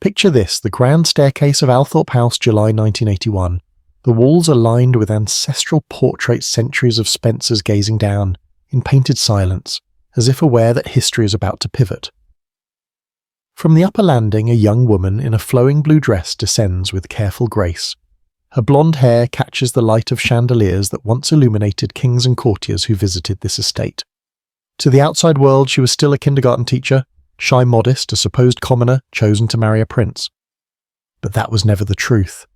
Picture this, the grand staircase of Althorp House, July 1981. The walls are lined with ancestral portraits, centuries of Spencers gazing down, in painted silence, as if aware that history is about to pivot. From the upper landing, a young woman in a flowing blue dress descends with careful grace. Her blonde hair catches the light of chandeliers that once illuminated kings and courtiers who visited this estate. To the outside world, she was still a kindergarten teacher, shy, modest, a supposed commoner chosen to marry a prince. But that was never the truth.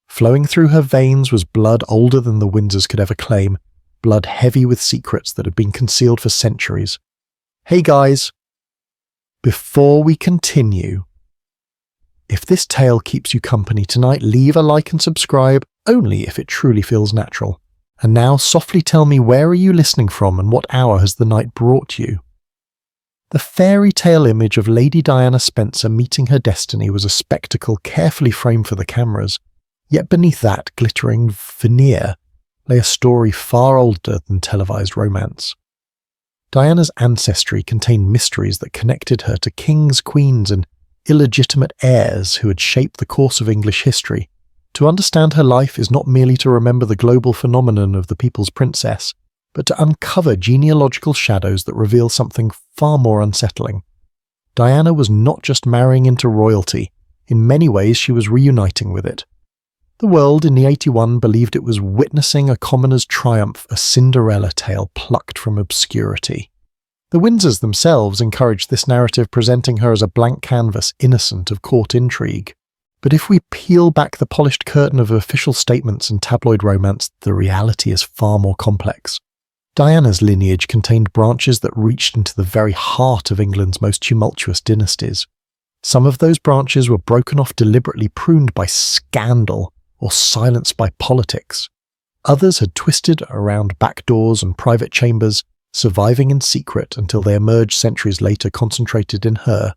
Flowing through her veins was blood older than the Windsors could ever claim, blood heavy with secrets that had been concealed for centuries. Hey guys! Before we continue, if this tale keeps you company tonight, leave a like and subscribe, only if it truly feels natural. And now softly tell me, where are you listening from and what hour has the night brought you? The fairy tale image of Lady Diana Spencer meeting her destiny was a spectacle carefully framed for the cameras, yet beneath that glittering veneer lay a story far older than televised romance. Diana's ancestry contained mysteries that connected her to kings, queens, and illegitimate heirs who had shaped the course of English history. To understand her life is not merely to remember the global phenomenon of the people's princess, but to uncover genealogical shadows that reveal something far more unsettling. Diana was not just marrying into royalty, in many ways she was reuniting with it. The world in the 81 believed it was witnessing a commoner's triumph, a Cinderella tale plucked from obscurity. The Windsors themselves encouraged this narrative, presenting her as a blank canvas, innocent of court intrigue. But if we peel back the polished curtain of official statements and tabloid romance, the reality is far more complex. Diana's lineage contained branches that reached into the very heart of England's most tumultuous dynasties. Some of those branches were broken off deliberately, pruned by scandal or silenced by politics. Others had twisted around back doors and private chambers, surviving in secret until they emerged centuries later, concentrated in her.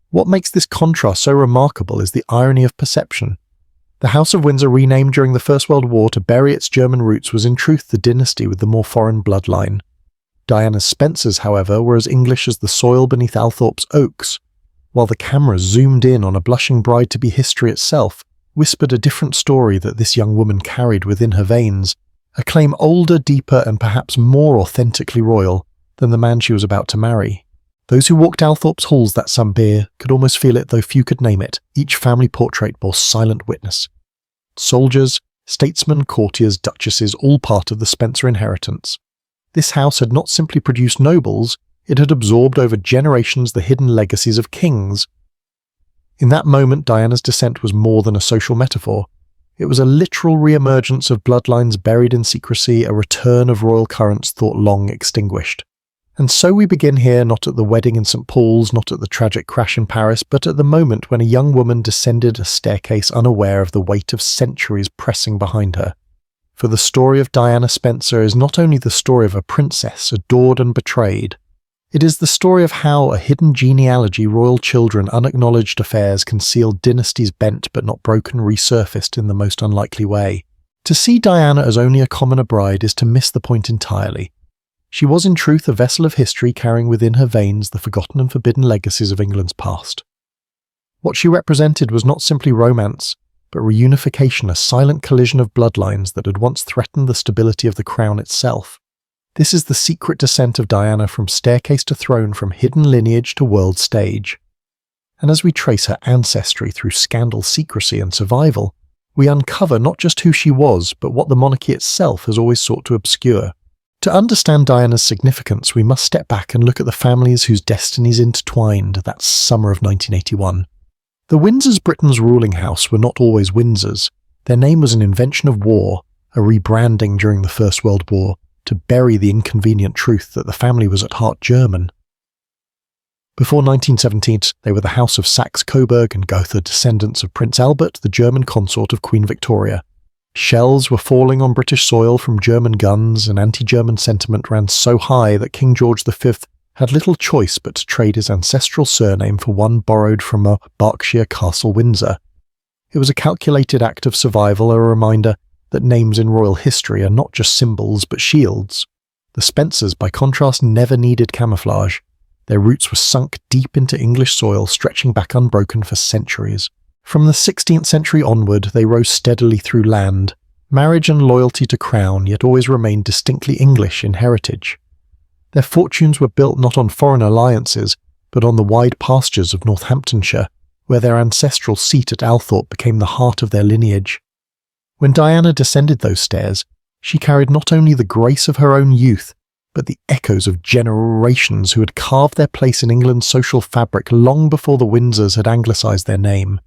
What makes this contrast so remarkable is the irony of perception. The House of Windsor, renamed during the First World War to bury its German roots, was in truth the dynasty with the more foreign bloodline. Diana's Spencers, however, were as English as the soil beneath Althorp's oaks, while the camera zoomed in on a blushing bride-to-be history itself, whispered a different story that this young woman carried within her veins, a claim older, deeper, and perhaps more authentically royal than the man she was about to marry. Those who walked Althorp's halls that summer could almost feel it, though few could name it. Each family portrait bore silent witness. Soldiers, statesmen, courtiers, duchesses, all part of the Spencer inheritance. This house had not simply produced nobles, it had absorbed over generations the hidden legacies of kings. In that moment, Diana's descent was more than a social metaphor. It was a literal re-emergence of bloodlines buried in secrecy, a return of royal currents thought long extinguished. And so we begin here, not at the wedding in St. Paul's, not at the tragic crash in Paris, but at the moment when a young woman descended a staircase unaware of the weight of centuries pressing behind her. For the story of Diana Spencer is not only the story of a princess adored and betrayed, it is the story of how a hidden genealogy, royal children, unacknowledged affairs, concealed dynasties bent but not broken resurfaced in the most unlikely way. To see Diana as only a commoner bride is to miss the point entirely. She was in truth a vessel of history carrying within her veins the forgotten and forbidden legacies of England's past. What she represented was not simply romance, but reunification, a silent collision of bloodlines that had once threatened the stability of the crown itself. This is the secret descent of Diana from staircase to throne, from hidden lineage to world stage. And as we trace her ancestry through scandal, secrecy, and survival, we uncover not just who she was, but what the monarchy itself has always sought to obscure. To understand Diana's significance, we must step back and look at the families whose destinies intertwined that summer of 1981. The Windsors, Britain's ruling house, were not always Windsors. Their name was an invention of war, a rebranding during the First World War, to bury the inconvenient truth that the family was at heart German. Before 1917, they were the House of Saxe-Coburg and Gotha, descendants of Prince Albert, the German consort of Queen Victoria. Shells were falling on British soil from German guns, and anti-German sentiment ran so high that King George V had little choice but to trade his ancestral surname for one borrowed from a Berkshire Castle Windsor. It was a calculated act of survival, a reminder that names in royal history are not just symbols but shields. The Spencers, by contrast, never needed camouflage. Their roots were sunk deep into English soil, stretching back unbroken for centuries. From the 16th century onward, they rose steadily through land. Marriage and loyalty to crown yet always remained distinctly English in heritage. Their fortunes were built not on foreign alliances, but on the wide pastures of Northamptonshire, where their ancestral seat at Althorp became the heart of their lineage. When Diana descended those stairs, she carried not only the grace of her own youth, but the echoes of generations who had carved their place in England's social fabric long before the Windsors had anglicised their name.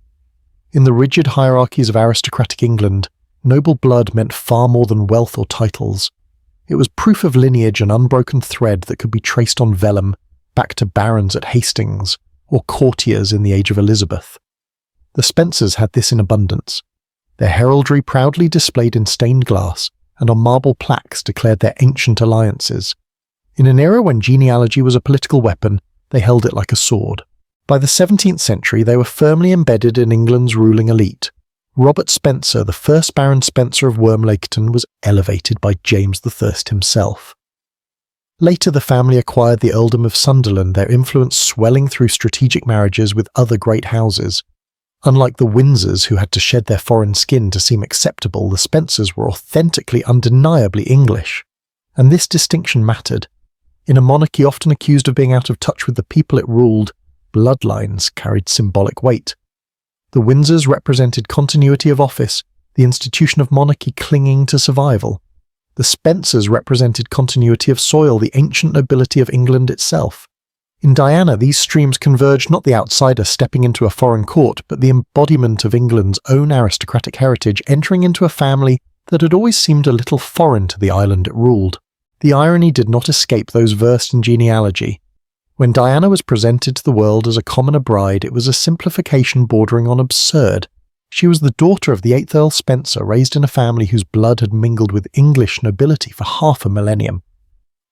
In the rigid hierarchies of aristocratic England, noble blood meant far more than wealth or titles. It was proof of lineage, an unbroken thread that could be traced on vellum, back to barons at Hastings, or courtiers in the age of Elizabeth. The Spencers had this in abundance. Their heraldry proudly displayed in stained glass, and on marble plaques declared their ancient alliances. In an era when genealogy was a political weapon, they held it like a sword. By the 17th century, they were firmly embedded in England's ruling elite. Robert Spencer, the first Baron Spencer of Wormlaketon, was elevated by James I himself. Later, the family acquired the earldom of Sunderland, their influence swelling through strategic marriages with other great houses. Unlike the Windsors, who had to shed their foreign skin to seem acceptable, the Spencers were authentically, undeniably English. And this distinction mattered. In a monarchy often accused of being out of touch with the people it ruled, bloodlines carried symbolic weight. The Windsors represented continuity of office, the institution of monarchy clinging to survival. The Spencers represented continuity of soil, the ancient nobility of England itself. In Diana, these streams converged, not the outsider stepping into a foreign court, but the embodiment of England's own aristocratic heritage entering into a family that had always seemed a little foreign to the island it ruled. The irony did not escape those versed in genealogy. When Diana was presented to the world as a commoner bride, it was a simplification bordering on absurd. She was the daughter of the 8th Earl Spencer, raised in a family whose blood had mingled with English nobility for half a millennium.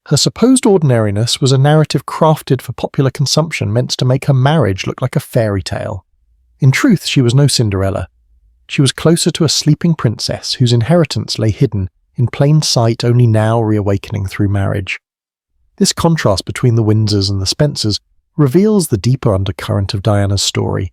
Her supposed ordinariness was a narrative crafted for popular consumption meant to make her marriage look like a fairy tale. In truth, she was no Cinderella. She was closer to a sleeping princess whose inheritance lay hidden, in plain sight only now reawakening through marriage. This contrast between the Windsors and the Spencers reveals the deeper undercurrent of Diana's story.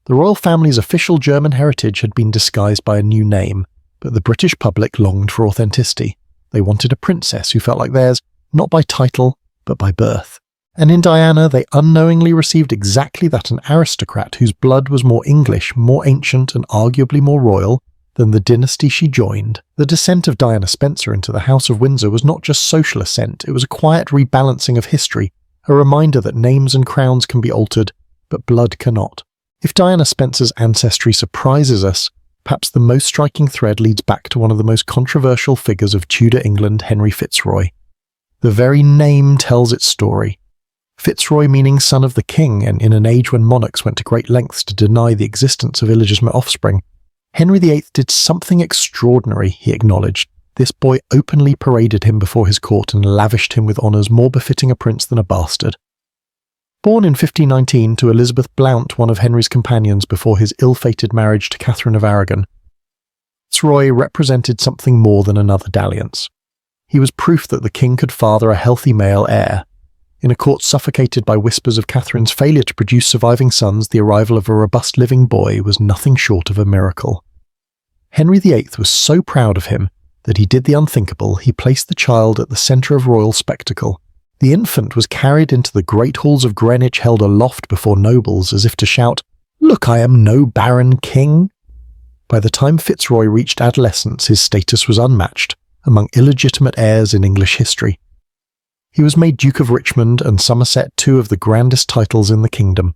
The royal family's official German heritage had been disguised by a new name, but the British public longed for authenticity. They wanted a princess who felt like theirs, not by title, but by birth. And in Diana, they unknowingly received exactly that, an aristocrat whose blood was more English, more ancient, and arguably more royal than the dynasty she joined. The descent of Diana Spencer into the House of Windsor was not just social ascent, it was a quiet rebalancing of history, a reminder that names and crowns can be altered, but blood cannot. If Diana Spencer's ancestry surprises us, perhaps the most striking thread leads back to one of the most controversial figures of Tudor England, Henry Fitzroy. The very name tells its story. Fitzroy meaning son of the king, and in an age when monarchs went to great lengths to deny the existence of illegitimate offspring, Henry VIII did something extraordinary, he acknowledged. This boy openly paraded him before his court and lavished him with honours more befitting a prince than a bastard. Born in 1519 to Elizabeth Blount, one of Henry's companions before his ill-fated marriage to Catherine of Aragon, Fitzroy represented something more than another dalliance. He was proof that the king could father a healthy male heir. In a court suffocated by whispers of Catherine's failure to produce surviving sons, the arrival of a robust living boy was nothing short of a miracle. Henry VIII was so proud of him that he did the unthinkable. He placed the child at the centre of royal spectacle. The infant was carried into the great halls of Greenwich, held aloft before nobles as if to shout, "Look, I am no barren king!" By the time Fitzroy reached adolescence, his status was unmatched among illegitimate heirs in English history. He was made Duke of Richmond and Somerset, two of the grandest titles in the kingdom.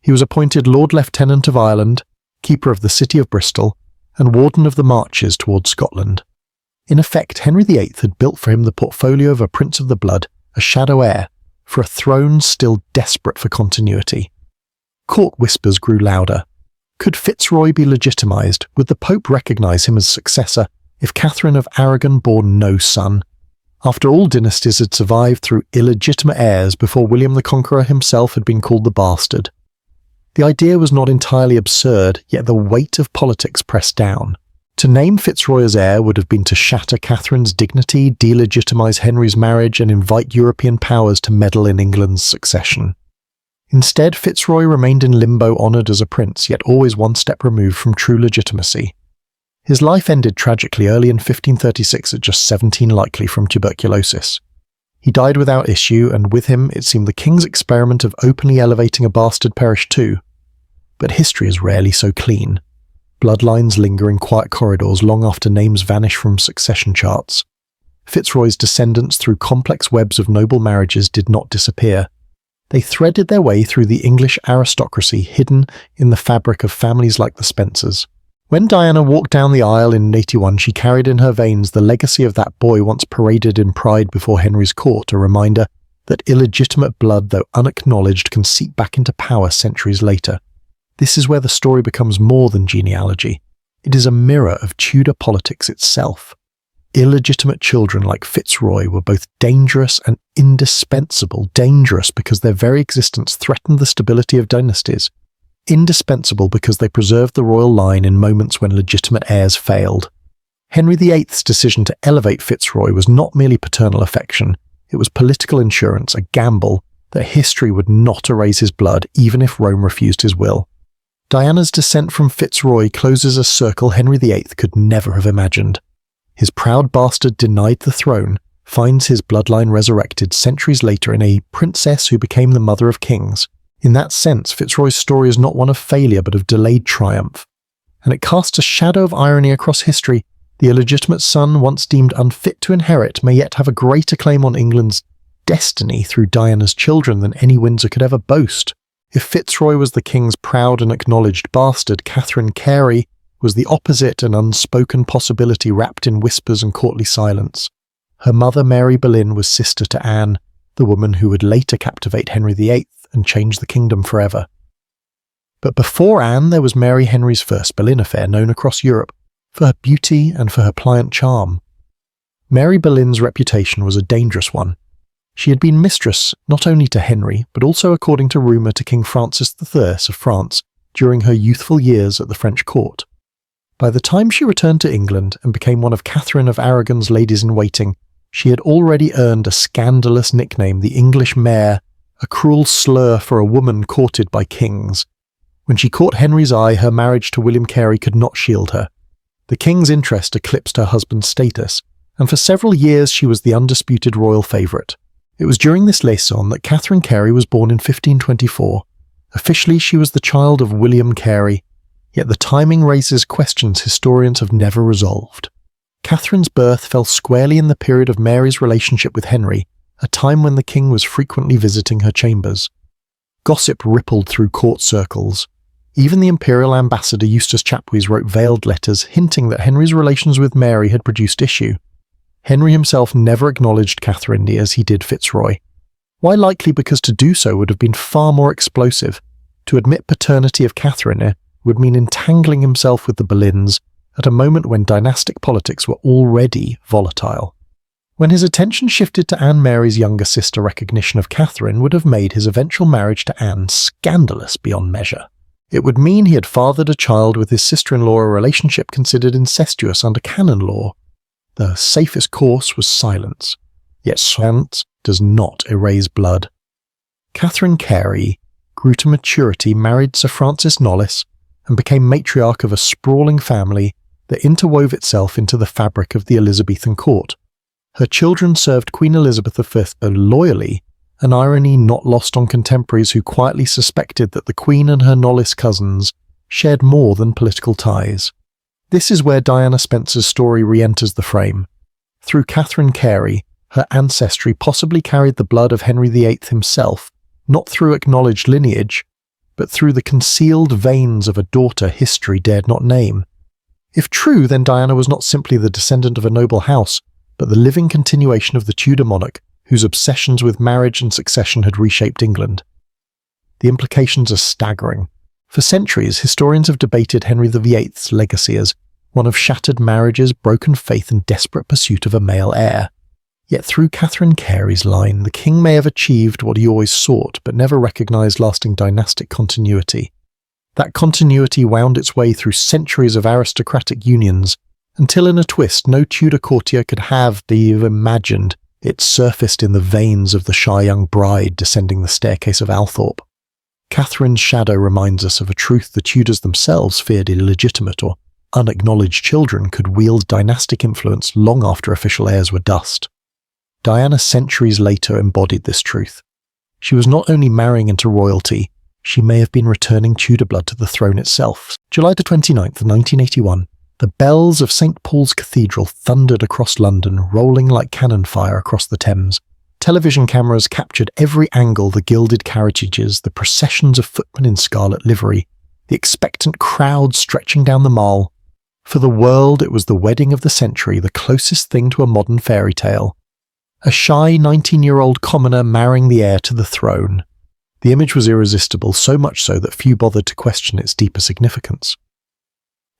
He was appointed Lord Lieutenant of Ireland, Keeper of the City of Bristol, and Warden of the Marches towards Scotland. In effect, Henry VIII had built for him the portfolio of a prince of the blood, a shadow heir, for a throne still desperate for continuity. Court whispers grew louder. Could Fitzroy be legitimised? Would the Pope recognise him as successor if Catherine of Aragon bore no son? After all dynasties had survived through illegitimate heirs before William the Conqueror himself had been called the bastard. The idea was not entirely absurd, yet the weight of politics pressed down. To name Fitzroy as heir would have been to shatter Catherine's dignity, delegitimise Henry's marriage, and invite European powers to meddle in England's succession. Instead, Fitzroy remained in limbo, honoured as a prince, yet always one step removed from true legitimacy. His life ended tragically early in 1536 at just 17, likely from tuberculosis. He died without issue, and with him it seemed the king's experiment of openly elevating a bastard perished too. But history is rarely so clean. Bloodlines linger in quiet corridors long after names vanish from succession charts. Fitzroy's descendants through complex webs of noble marriages did not disappear. They threaded their way through the English aristocracy hidden in the fabric of families like the Spencers. When Diana walked down the aisle in 81, she carried in her veins the legacy of that boy once paraded in pride before Henry's court, a reminder that illegitimate blood, though unacknowledged, can seep back into power centuries later. This is where the story becomes more than genealogy. It is a mirror of Tudor politics itself. Illegitimate children like Fitzroy were both dangerous and indispensable. Dangerous because their very existence threatened the stability of dynasties. Indispensable because they preserved the royal line in moments when legitimate heirs failed. Henry VIII's decision to elevate Fitzroy was not merely paternal affection, it was political insurance, a gamble that history would not erase his blood even if Rome refused his will. Diana's descent from Fitzroy closes a circle Henry VIII could never have imagined. His proud bastard denied the throne finds his bloodline resurrected centuries later in a princess who became the mother of kings. In that sense, Fitzroy's story is not one of failure but of delayed triumph. And it casts a shadow of irony across history. The illegitimate son, once deemed unfit to inherit, may yet have a greater claim on England's destiny through Diana's children than any Windsor could ever boast. If Fitzroy was the king's proud and acknowledged bastard, Catherine Carey was the opposite, an unspoken possibility wrapped in whispers and courtly silence. Her mother, Mary Boleyn, was sister to Anne, the woman who would later captivate Henry VIII and change the kingdom forever. But before Anne, there was Mary Henry's first Boleyn affair, known across Europe for her beauty and for her pliant charm. Mary Boleyn's reputation was a dangerous one. She had been mistress not only to Henry, but also, according to rumour, to King Francis III of France during her youthful years at the French court. By the time she returned to England and became one of Catherine of Aragon's ladies-in-waiting, she had already earned a scandalous nickname, the English Mare, a cruel slur for a woman courted by kings. When she caught Henry's eye, her marriage to William Carey could not shield her. The king's interest eclipsed her husband's status, and for several years she was the undisputed royal favourite. It was during this liaison that Catherine Carey was born in 1524. Officially, she was the child of William Carey, yet the timing raises questions historians have never resolved. Catherine's birth fell squarely in the period of Mary's relationship with Henry, a time when the king was frequently visiting her chambers. Gossip rippled through court circles. Even the imperial ambassador Eustace Chapuys wrote veiled letters hinting that Henry's relations with Mary had produced issue. Henry himself never acknowledged Catherine as he did Fitzroy. Why likely? Because to do so would have been far more explosive. To admit paternity of Catherine would mean entangling himself with the Boleyns at a moment when dynastic politics were already volatile. When his attention shifted to Anne Mary's younger sister, recognition of Catherine would have made his eventual marriage to Anne scandalous beyond measure. It would mean he had fathered a child with his sister-in-law, a relationship considered incestuous under canon law. The safest course was silence, yet silence does not erase blood. Catherine Carey grew to maturity, married Sir Francis Knollys, and became matriarch of a sprawling family that interwove itself into the fabric of the Elizabethan court. Her children served Queen Elizabeth I loyally, an irony not lost on contemporaries who quietly suspected that the Queen and her Knollys cousins shared more than political ties. This is where Diana Spencer's story re-enters the frame. Through Catherine Carey, her ancestry possibly carried the blood of Henry VIII himself, not through acknowledged lineage, but through the concealed veins of a daughter history dared not name. If true, then Diana was not simply the descendant of a noble house, but the living continuation of the Tudor monarch, whose obsessions with marriage and succession had reshaped England. The implications are staggering. For centuries, historians have debated Henry VIII's legacy as one of shattered marriages, broken faith, and desperate pursuit of a male heir. Yet through Catherine Carey's line, the king may have achieved what he always sought, but never recognised lasting dynastic continuity. That continuity wound its way through centuries of aristocratic unions until in a twist no Tudor courtier could have imagined it surfaced in the veins of the shy young bride descending the staircase of Althorp. Catherine's shadow reminds us of a truth the Tudors themselves feared illegitimate or unacknowledged children could wield dynastic influence long after official heirs were dust. Diana centuries later embodied this truth. She was not only marrying into royalty, she may have been returning Tudor blood to the throne itself. July 29th, 1981, the bells of St. Paul's Cathedral thundered across London, rolling like cannon fire across the Thames. Television cameras captured every angle: the gilded carriages, the processions of footmen in scarlet livery, the expectant crowd stretching down the Mall. For the world, it was the wedding of the century, the closest thing to a modern fairy tale. A shy 19-year-old commoner marrying the heir to the throne. The image was irresistible, so much so that few bothered to question its deeper significance.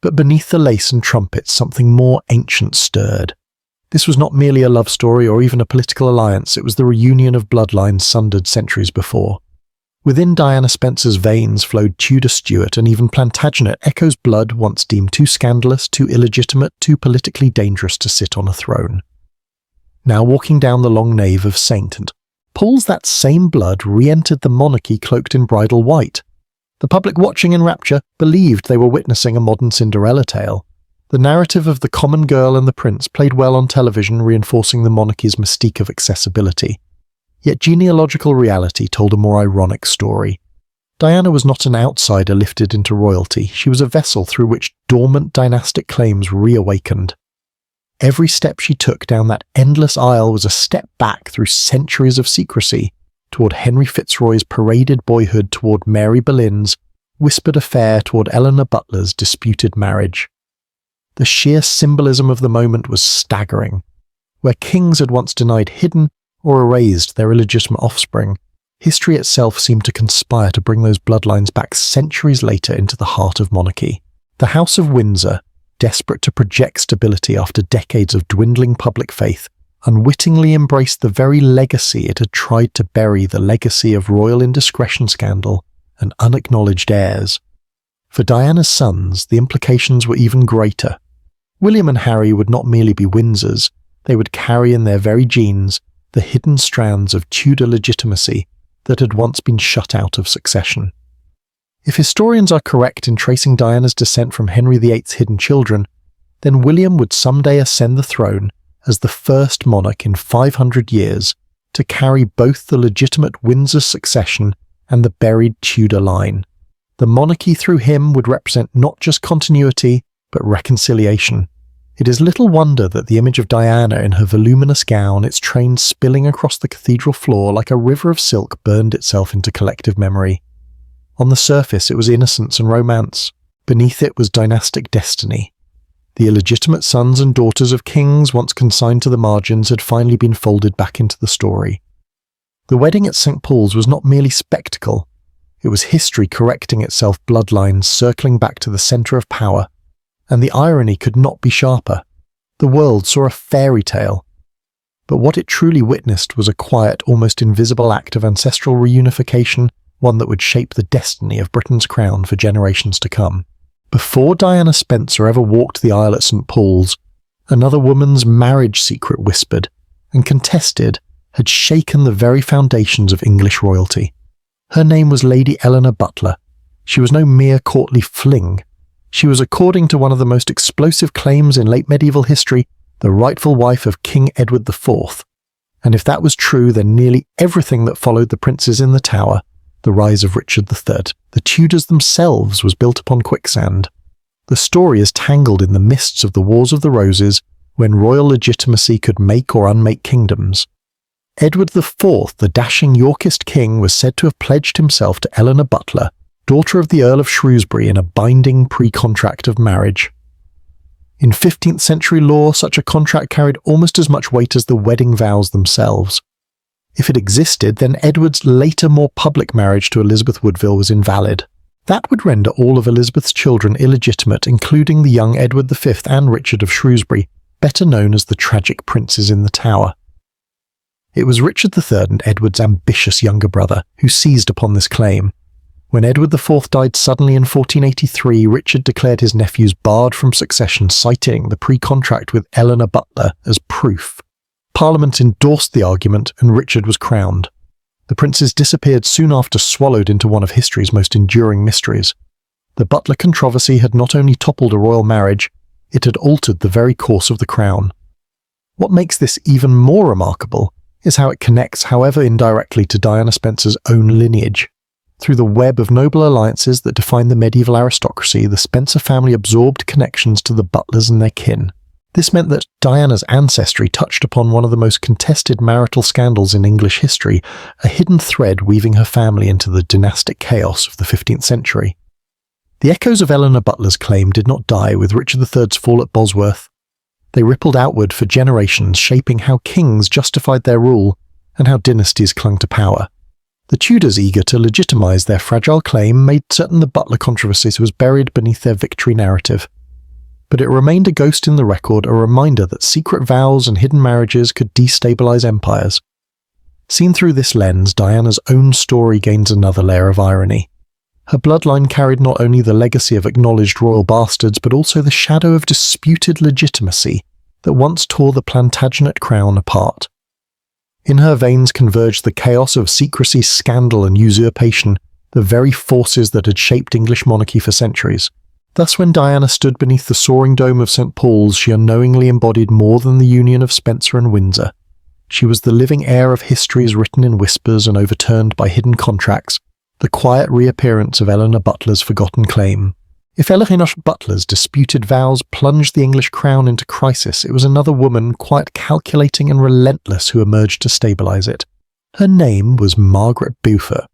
But beneath the lace and trumpets, something more ancient stirred. This was not merely a love story or even a political alliance, it was the reunion of bloodlines sundered centuries before. Within Diana Spencer's veins flowed Tudor Stuart and even Plantagenet, echoes blood once deemed too scandalous, too illegitimate, too politically dangerous to sit on a throne. Now walking down the long nave of St. Paul's, that same blood re-entered the monarchy cloaked in bridal white. The public, watching in rapture, believed they were witnessing a modern Cinderella tale. The narrative of the common girl and the prince played well on television, reinforcing the monarchy's mystique of accessibility. Yet genealogical reality told a more ironic story. Diana was not an outsider lifted into royalty, she was a vessel through which dormant dynastic claims reawakened. Every step she took down that endless aisle was a step back through centuries of secrecy, toward Henry Fitzroy's paraded boyhood, toward Mary Boleyn's whispered affair, toward Eleanor Butler's disputed marriage. The sheer symbolism of the moment was staggering. Where kings had once denied hidden or erased their illegitimate offspring, history itself seemed to conspire to bring those bloodlines back centuries later into the heart of monarchy. The House of Windsor, desperate to project stability after decades of dwindling public faith, unwittingly embraced the very legacy it had tried to bury, the legacy of royal indiscretion scandal and unacknowledged heirs. For Diana's sons, the implications were even greater. William and Harry would not merely be Windsors, they would carry in their very genes the hidden strands of Tudor legitimacy that had once been shut out of succession. If historians are correct in tracing Diana's descent from Henry VIII's hidden children, then William would someday ascend the throne as the first monarch in 500 years to carry both the legitimate Windsor succession and the buried Tudor line. The monarchy through him would represent not just continuity, but reconciliation. It is little wonder that the image of Diana in her voluminous gown, its train spilling across the cathedral floor like a river of silk, burned itself into collective memory. On the surface it was innocence and romance. Beneath it was dynastic destiny. The illegitimate sons and daughters of kings, once consigned to the margins, had finally been folded back into the story. The wedding at St. Paul's was not merely spectacle. It was history correcting itself, bloodlines circling back to the centre of power. And the irony could not be sharper. The world saw a fairy tale. But what it truly witnessed was a quiet, almost invisible act of ancestral reunification, one that would shape the destiny of Britain's crown for generations to come. Before Diana Spencer ever walked the aisle at St. Paul's, another woman's marriage secret whispered and contested had shaken the very foundations of English royalty. Her name was Lady Eleanor Butler. She was no mere courtly fling. She was, according to one of the most explosive claims in late medieval history, the rightful wife of King Edward IV. And if that was true, then nearly everything that followed the princes in the Tower, the rise of Richard III, the Tudors themselves, was built upon quicksand. The story is tangled in the mists of the Wars of the Roses, when royal legitimacy could make or unmake kingdoms. Edward IV, the dashing Yorkist king, was said to have pledged himself to Eleanor Butler, daughter of the Earl of Shrewsbury, in a binding pre-contract of marriage. In 15th century law, such a contract carried almost as much weight as the wedding vows themselves. If it existed, then Edward's later more public marriage to Elizabeth Woodville was invalid. That would render all of Elizabeth's children illegitimate, including the young Edward V and Richard of Shrewsbury, better known as the tragic princes in the Tower. It was Richard III and Edward's ambitious younger brother who seized upon this claim. When Edward IV died suddenly in 1483, Richard declared his nephews barred from succession, citing the pre-contract with Eleanor Butler as proof. Parliament endorsed the argument, and Richard was crowned. The princes disappeared soon after, swallowed into one of history's most enduring mysteries. The Butler controversy had not only toppled a royal marriage, it had altered the very course of the crown. What makes this even more remarkable is how it connects, however indirectly, to Diana Spencer's own lineage. Through the web of noble alliances that defined the medieval aristocracy, the Spencer family absorbed connections to the Butlers and their kin. This meant that Diana's ancestry touched upon one of the most contested marital scandals in English history, a hidden thread weaving her family into the dynastic chaos of the 15th century. The echoes of Eleanor Butler's claim did not die with Richard III's fall at Bosworth. They rippled outward for generations, shaping how kings justified their rule and how dynasties clung to power. The Tudors, eager to legitimize their fragile claim, made certain the Butler controversy was buried beneath their victory narrative. But it remained a ghost in the record, a reminder that secret vows and hidden marriages could destabilize empires. Seen through this lens, Diana's own story gains another layer of irony. Her bloodline carried not only the legacy of acknowledged royal bastards, but also the shadow of disputed legitimacy that once tore the Plantagenet crown apart. In her veins converged the chaos of secrecy, scandal, and usurpation, the very forces that had shaped English monarchy for centuries. Thus, when Diana stood beneath the soaring dome of St. Paul's, she unknowingly embodied more than the union of Spencer and Windsor. She was the living heir of histories written in whispers and overturned by hidden contracts, the quiet reappearance of Eleanor Butler's forgotten claim. If Eleanor Butler's disputed vows plunged the English crown into crisis, it was another woman, quite calculating and relentless, who emerged to stabilize it. Her name was Margaret Beaufort.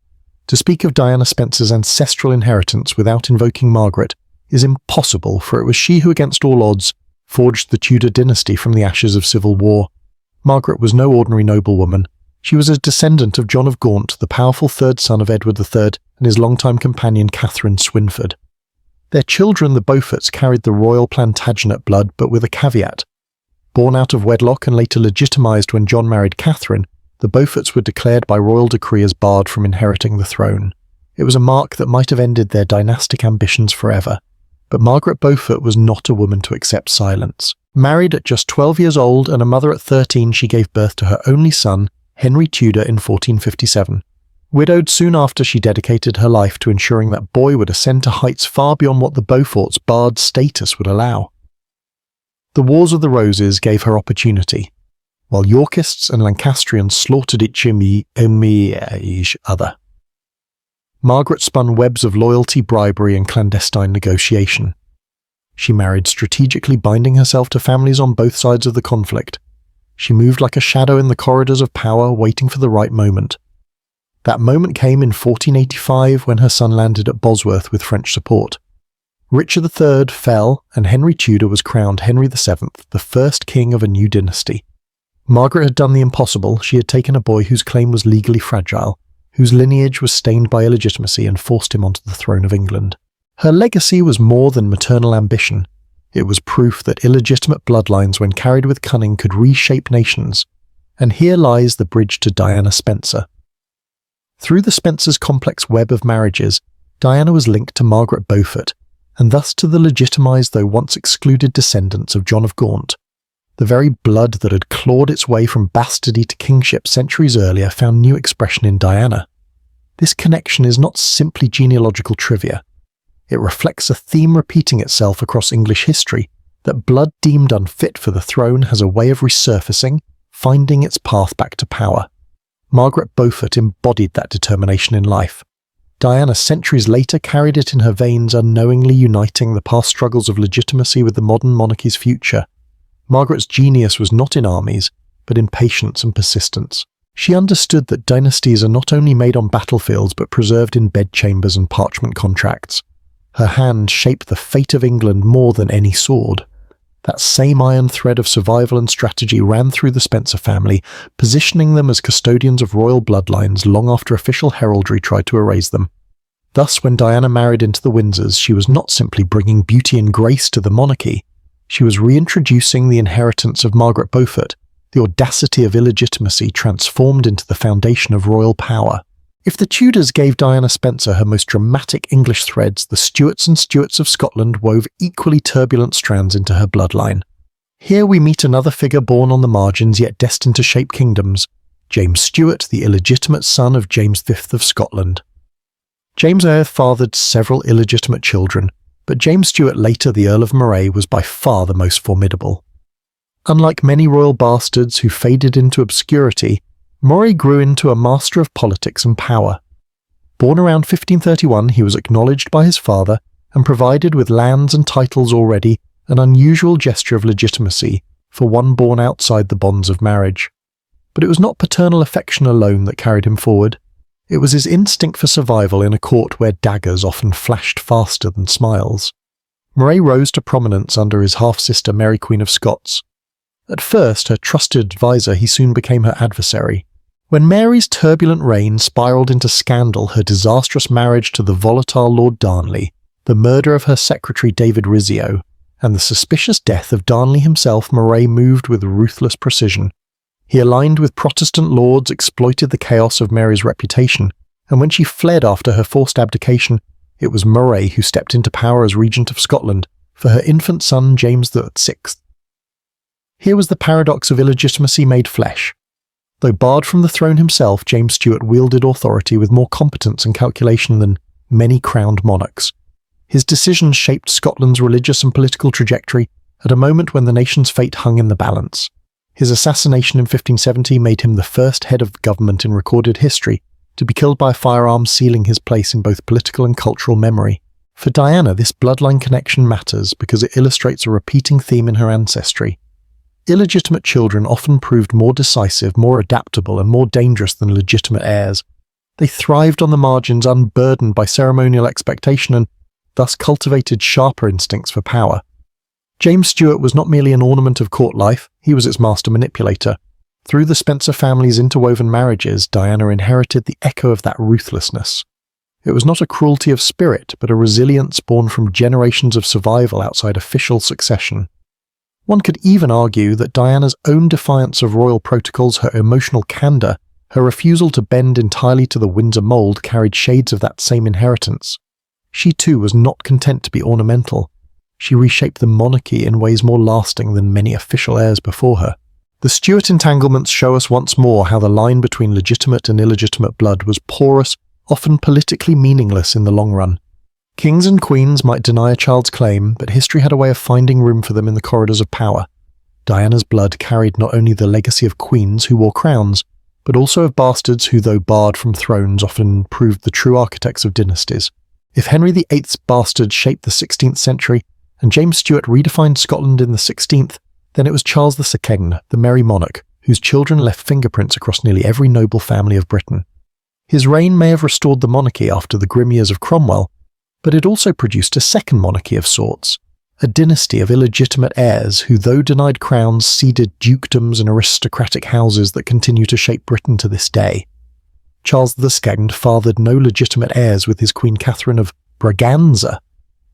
To speak of Diana Spencer's ancestral inheritance without invoking Margaret is impossible, for it was she who, against all odds, forged the Tudor dynasty from the ashes of civil war. Margaret was no ordinary noblewoman. She was a descendant of John of Gaunt, the powerful third son of Edward III, and his longtime companion Catherine Swynford. Their children, the Beauforts, carried the royal Plantagenet blood, but with a caveat. Born out of wedlock and later legitimised when John married Catherine, the Beauforts were declared by royal decree as barred from inheriting the throne. It was a mark that might have ended their dynastic ambitions forever. But Margaret Beaufort was not a woman to accept silence. Married at just 12 years old and a mother at 13, she gave birth to her only son, Henry Tudor, in 1457. Widowed soon after, she dedicated her life to ensuring that boy would ascend to heights far beyond what the Beauforts' barred status would allow. The Wars of the Roses gave her opportunity, while Yorkists and Lancastrians slaughtered each other. Margaret spun webs of loyalty, bribery, and clandestine negotiation. She married strategically, binding herself to families on both sides of the conflict. She moved like a shadow in the corridors of power, waiting for the right moment. That moment came in 1485 when her son landed at Bosworth with French support. Richard III fell, and Henry Tudor was crowned Henry VII, the first king of a new dynasty. Margaret had done the impossible. She had taken a boy whose claim was legally fragile, whose lineage was stained by illegitimacy, and forced him onto the throne of England. Her legacy was more than maternal ambition. It was proof that illegitimate bloodlines, when carried with cunning, could reshape nations. And here lies the bridge to Diana Spencer. Through the Spencers' complex web of marriages, Diana was linked to Margaret Beaufort, and thus to the legitimised though once excluded descendants of John of Gaunt. The very blood that had clawed its way from bastardy to kingship centuries earlier found new expression in Diana. This connection is not simply genealogical trivia. It reflects a theme repeating itself across English history, that blood deemed unfit for the throne has a way of resurfacing, finding its path back to power. Margaret Beaufort embodied that determination in life. Diana, centuries later, carried it in her veins, unknowingly uniting the past struggles of legitimacy with the modern monarchy's future. Margaret's genius was not in armies, but in patience and persistence. She understood that dynasties are not only made on battlefields, but preserved in bedchambers and parchment contracts. Her hand shaped the fate of England more than any sword. That same iron thread of survival and strategy ran through the Spencer family, positioning them as custodians of royal bloodlines long after official heraldry tried to erase them. Thus, when Diana married into the Windsors, she was not simply bringing beauty and grace to the monarchy. She was reintroducing the inheritance of Margaret Beaufort, the audacity of illegitimacy transformed into the foundation of royal power. If the Tudors gave Diana Spencer her most dramatic English threads, the Stuarts and Stuarts of Scotland wove equally turbulent strands into her bloodline. Here we meet another figure born on the margins yet destined to shape kingdoms, James Stuart, the illegitimate son of James V of Scotland. James Eyre fathered several illegitimate children, but James Stuart, later the Earl of Moray, was by far the most formidable. Unlike many royal bastards who faded into obscurity, Moray grew into a master of politics and power. Born around 1531, he was acknowledged by his father and provided with lands and titles already, an unusual gesture of legitimacy for one born outside the bonds of marriage. But it was not paternal affection alone that carried him forward. It was his instinct for survival in a court where daggers often flashed faster than smiles. Moray rose to prominence under his half-sister Mary Queen of Scots. At first her trusted advisor, he soon became her adversary. When Mary's turbulent reign spiralled into scandal, her disastrous marriage to the volatile Lord Darnley, the murder of her secretary David Rizzio, and the suspicious death of Darnley himself, Moray moved with ruthless precision. He aligned with Protestant lords, exploited the chaos of Mary's reputation, and when she fled after her forced abdication, it was Moray who stepped into power as Regent of Scotland for her infant son James VI. Here was the paradox of illegitimacy made flesh. Though barred from the throne himself, James Stuart wielded authority with more competence and calculation than many crowned monarchs. His decisions shaped Scotland's religious and political trajectory at a moment when the nation's fate hung in the balance. His assassination in 1570 made him the first head of government in recorded history to be killed by a firearm, sealing his place in both political and cultural memory. For Diana, this bloodline connection matters because it illustrates a repeating theme in her ancestry. Illegitimate children often proved more decisive, more adaptable, and more dangerous than legitimate heirs. They thrived on the margins, unburdened by ceremonial expectation, and thus cultivated sharper instincts for power. James Stuart was not merely an ornament of court life, he was its master manipulator. Through the Spencer family's interwoven marriages, Diana inherited the echo of that ruthlessness. It was not a cruelty of spirit, but a resilience born from generations of survival outside official succession. One could even argue that Diana's own defiance of royal protocols, her emotional candour, her refusal to bend entirely to the Windsor mould carried shades of that same inheritance. She too was not content to be ornamental. She reshaped the monarchy in ways more lasting than many official heirs before her. The Stuart entanglements show us once more how the line between legitimate and illegitimate blood was porous, often politically meaningless in the long run. Kings and queens might deny a child's claim, but history had a way of finding room for them in the corridors of power. Diana's blood carried not only the legacy of queens who wore crowns, but also of bastards who, though barred from thrones, often proved the true architects of dynasties. If Henry VIII's bastards shaped the 16th century, and James Stuart redefined Scotland in the 16th, then it was Charles II, the Merry Monarch, whose children left fingerprints across nearly every noble family of Britain. His reign may have restored the monarchy after the grim years of Cromwell, but it also produced a second monarchy of sorts, a dynasty of illegitimate heirs who, though denied crowns, ceded dukedoms and aristocratic houses that continue to shape Britain to this day. Charles II fathered no legitimate heirs with his Queen Catherine of Braganza,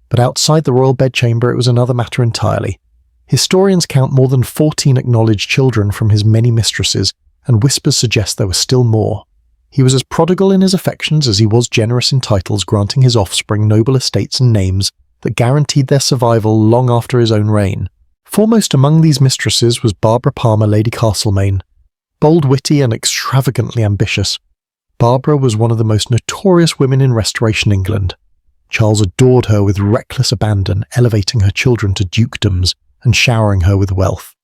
but outside the royal bedchamber it was another matter entirely. Historians count more than 14 acknowledged children from his many mistresses, and whispers suggest there were still more. He was as prodigal in his affections as he was generous in titles, granting his offspring noble estates and names that guaranteed their survival long after his own reign. Foremost among these mistresses was Barbara Palmer, Lady Castlemaine. Bold, witty, and extravagantly ambitious, Barbara was one of the most notorious women in Restoration England. Charles adored her with reckless abandon, elevating her children to dukedoms and showering her with wealth.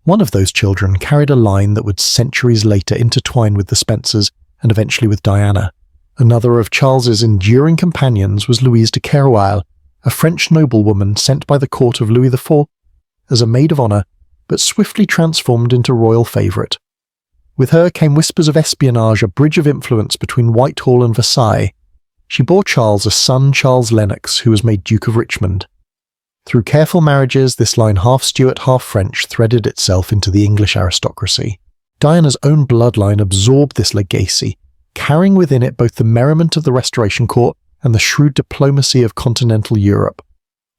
One of those children carried a line that would centuries later intertwine with the Spencers and eventually with Diana. Another of Charles's enduring companions was Louise de Keroualle, a French noblewoman sent by the court of Louis IV as a maid of honour, but swiftly transformed into royal favourite. With her came whispers of espionage, a bridge of influence between Whitehall and Versailles. She bore Charles a son, Charles Lennox, who was made Duke of Richmond. Through careful marriages, this line half Stuart, half French threaded itself into the English aristocracy. Diana's own bloodline absorbed this legacy, carrying within it both the merriment of the Restoration Court and the shrewd diplomacy of continental Europe.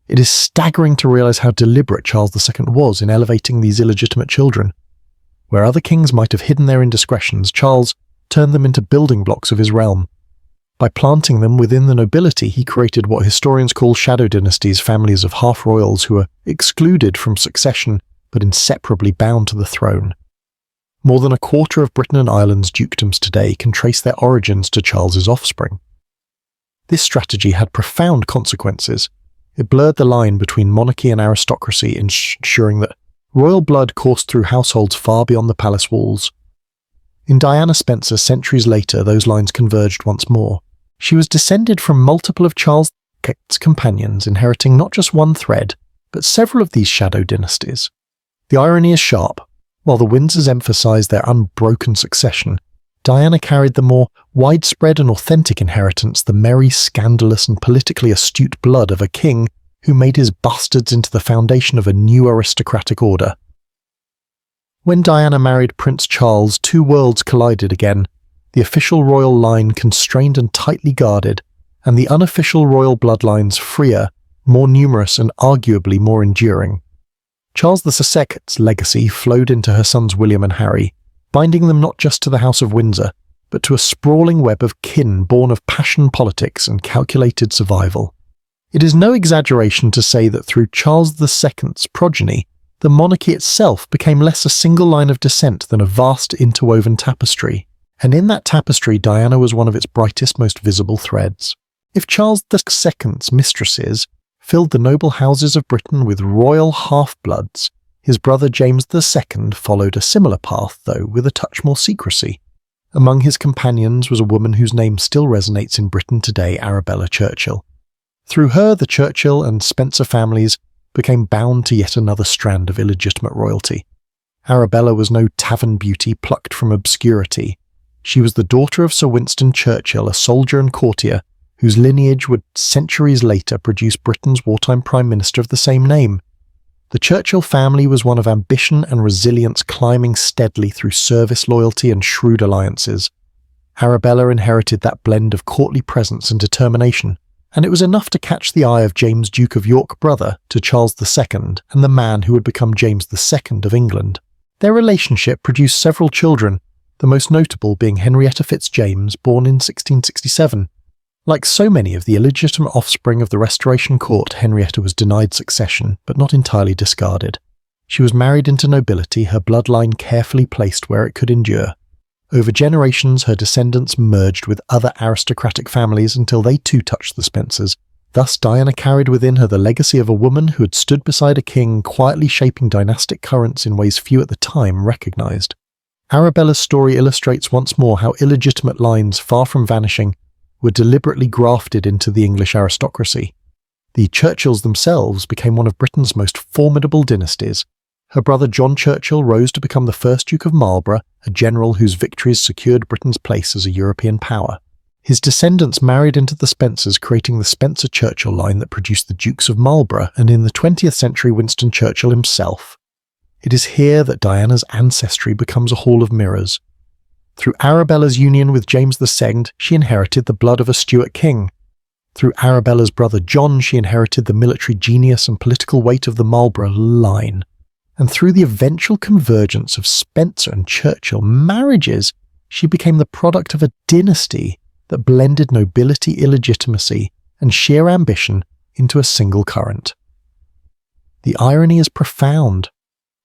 It is staggering to realise how deliberate Charles II was in elevating these illegitimate children. Where other kings might have hidden their indiscretions, Charles turned them into building blocks of his realm, By planting them within the nobility, he created what historians call shadow dynasties, families of half-royals who are excluded from succession but inseparably bound to the throne. More than a quarter of Britain and Ireland's dukedoms today can trace their origins to Charles's offspring. This strategy had profound consequences. It blurred the line between monarchy and aristocracy, ensuring that royal blood coursed through households far beyond the palace walls. In Diana Spencer, centuries later, those lines converged once more. She was descended from multiple of Charles II's companions, inheriting not just one thread, but several of these shadow dynasties. The irony is sharp. While the Windsors emphasized their unbroken succession, Diana carried the more widespread and authentic inheritance, the merry, scandalous, and politically astute blood of a king who made his bastards into the foundation of a new aristocratic order. When Diana married Prince Charles, two worlds collided again, the official royal line constrained and tightly guarded, and the unofficial royal bloodlines freer, more numerous, and arguably more enduring. Charles II's legacy flowed into her sons William and Harry, binding them not just to the House of Windsor, but to a sprawling web of kin born of passion politics and calculated survival. It is no exaggeration to say that through Charles II's progeny, the monarchy itself became less a single line of descent than a vast interwoven tapestry, and in that tapestry Diana was one of its brightest, most visible threads. If Charles II's mistresses filled the noble houses of Britain with royal half-bloods, his brother James II followed a similar path, though with a touch more secrecy. Among his companions was a woman whose name still resonates in Britain today, Arabella Churchill. Through her, the Churchill and Spencer families became bound to yet another strand of illegitimate royalty. Arabella was no tavern beauty plucked from obscurity. She was the daughter of Sir Winston Churchill, a soldier and courtier, whose lineage would centuries later produce Britain's wartime Prime Minister of the same name. The Churchill family was one of ambition and resilience climbing steadily through service, loyalty, and shrewd alliances. Arabella inherited that blend of courtly presence and determination, and it was enough to catch the eye of James Duke of York, brother to Charles II, and the man who would become James II of England. Their relationship produced several children, the most notable being Henrietta Fitzjames, born in 1667. Like so many of the illegitimate offspring of the Restoration Court, Henrietta was denied succession, but not entirely discarded. She was married into nobility, her bloodline carefully placed where it could endure. Over generations, her descendants merged with other aristocratic families until they too touched the Spencers. Thus, Diana carried within her the legacy of a woman who had stood beside a king, quietly shaping dynastic currents in ways few at the time recognized. Arabella's story illustrates once more how illegitimate lines, far from vanishing, were deliberately grafted into the English aristocracy. The Churchills themselves became one of Britain's most formidable dynasties. Her brother John Churchill rose to become the first Duke of Marlborough, a general whose victories secured Britain's place as a European power. His descendants married into the Spencers, creating the Spencer-Churchill line that produced the Dukes of Marlborough and in the 20th century Winston Churchill himself. It is here that Diana's ancestry becomes a hall of mirrors. Through Arabella's union with James II, she inherited the blood of a Stuart king. Through Arabella's brother John, she inherited the military genius and political weight of the Marlborough line. And through the eventual convergence of Spencer and Churchill marriages, she became the product of a dynasty that blended nobility, illegitimacy, and sheer ambition into a single current. The irony is profound.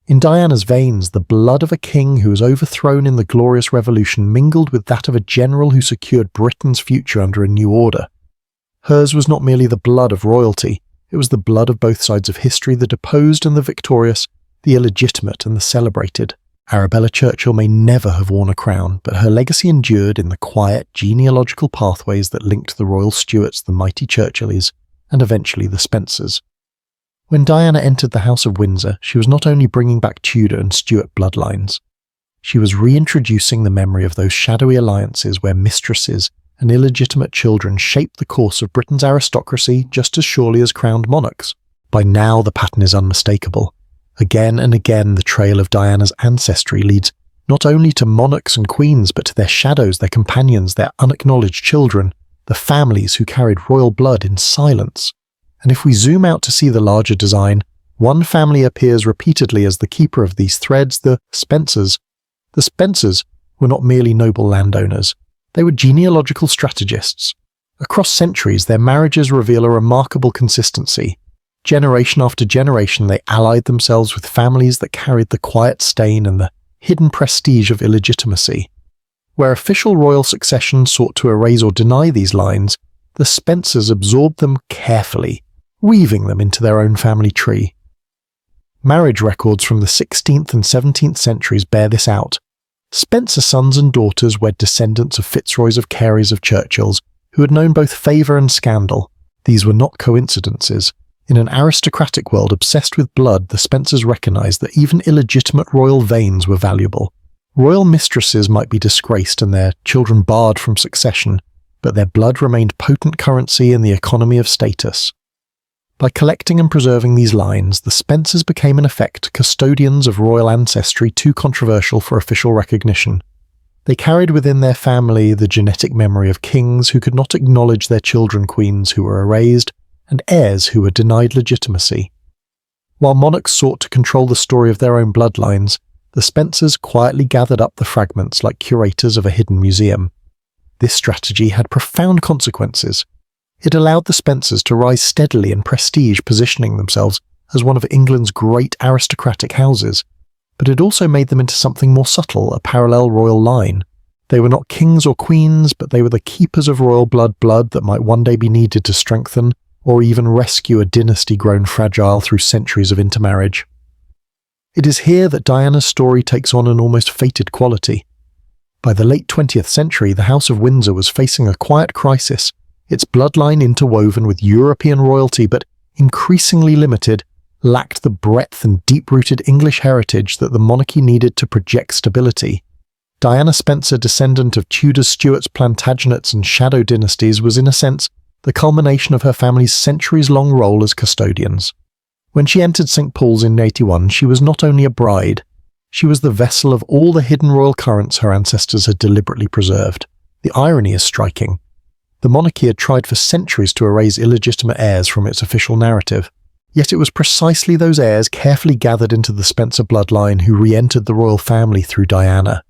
In Diana's veins, the blood of a king who was overthrown in the Glorious Revolution mingled with that of a general who secured Britain's future under a new order. Hers was not merely the blood of royalty, it was the blood of both sides of history, the deposed and the victorious, the illegitimate and the celebrated. Arabella Churchill may never have worn a crown, but her legacy endured in the quiet, genealogical pathways that linked the royal Stuarts, the mighty Churchills, and eventually the Spencers. When Diana entered the House of Windsor, she was not only bringing back Tudor and Stuart bloodlines, she was reintroducing the memory of those shadowy alliances where mistresses and illegitimate children shaped the course of Britain's aristocracy just as surely as crowned monarchs. By now the pattern is unmistakable. Again and again the trail of Diana's ancestry leads not only to monarchs and queens but to their shadows, their companions, their unacknowledged children, the families who carried royal blood in silence. And if we zoom out to see the larger design, one family appears repeatedly as the keeper of these threads, the Spencers. The Spencers were not merely noble landowners. They were genealogical strategists, Across centuries, their marriages reveal a remarkable consistency. Generation after generation, they allied themselves with families that carried the quiet stain and the hidden prestige of illegitimacy. Where official royal succession sought to erase or deny these lines, the Spencers absorbed them carefully, weaving them into their own family tree. Marriage records from the 16th and 17th centuries bear this out. Spencer sons and daughters wed descendants of Fitzroys, of Careys, of Churchills, who had known both favour and scandal. These were not coincidences. In an aristocratic world obsessed with blood, the Spencers recognised that even illegitimate royal veins were valuable. Royal mistresses might be disgraced and their children barred from succession, but their blood remained potent currency in the economy of status. By collecting and preserving these lines, the Spencers became in effect custodians of royal ancestry too controversial for official recognition. They carried within their family the genetic memory of kings who could not acknowledge their children, queens who were erased, and heirs who were denied legitimacy. While monarchs sought to control the story of their own bloodlines, the Spencers quietly gathered up the fragments like curators of a hidden museum. This strategy had profound consequences. It allowed the Spencers to rise steadily in prestige, positioning themselves as one of England's great aristocratic houses, but it also made them into something more subtle, a parallel royal line. They were not kings or queens, but they were the keepers of royal blood that might one day be needed to strengthen or even rescue a dynasty grown fragile through centuries of intermarriage. It is here that Diana's story takes on an almost fated quality. By the late 20th century, the House of Windsor was facing a quiet crisis, its bloodline interwoven with European royalty but increasingly limited, lacked the breadth and deep-rooted English heritage that the monarchy needed to project stability. Diana Spencer, descendant of Tudors, Stuarts, Plantagenets and Shadow dynasties, was in a sense the culmination of her family's centuries-long role as custodians. When she entered St. Paul's in 81, she was not only a bride, she was the vessel of all the hidden royal currents her ancestors had deliberately preserved. The irony is striking. The monarchy had tried for centuries to erase illegitimate heirs from its official narrative, yet it was precisely those heirs carefully gathered into the Spencer bloodline who re-entered the royal family through Diana.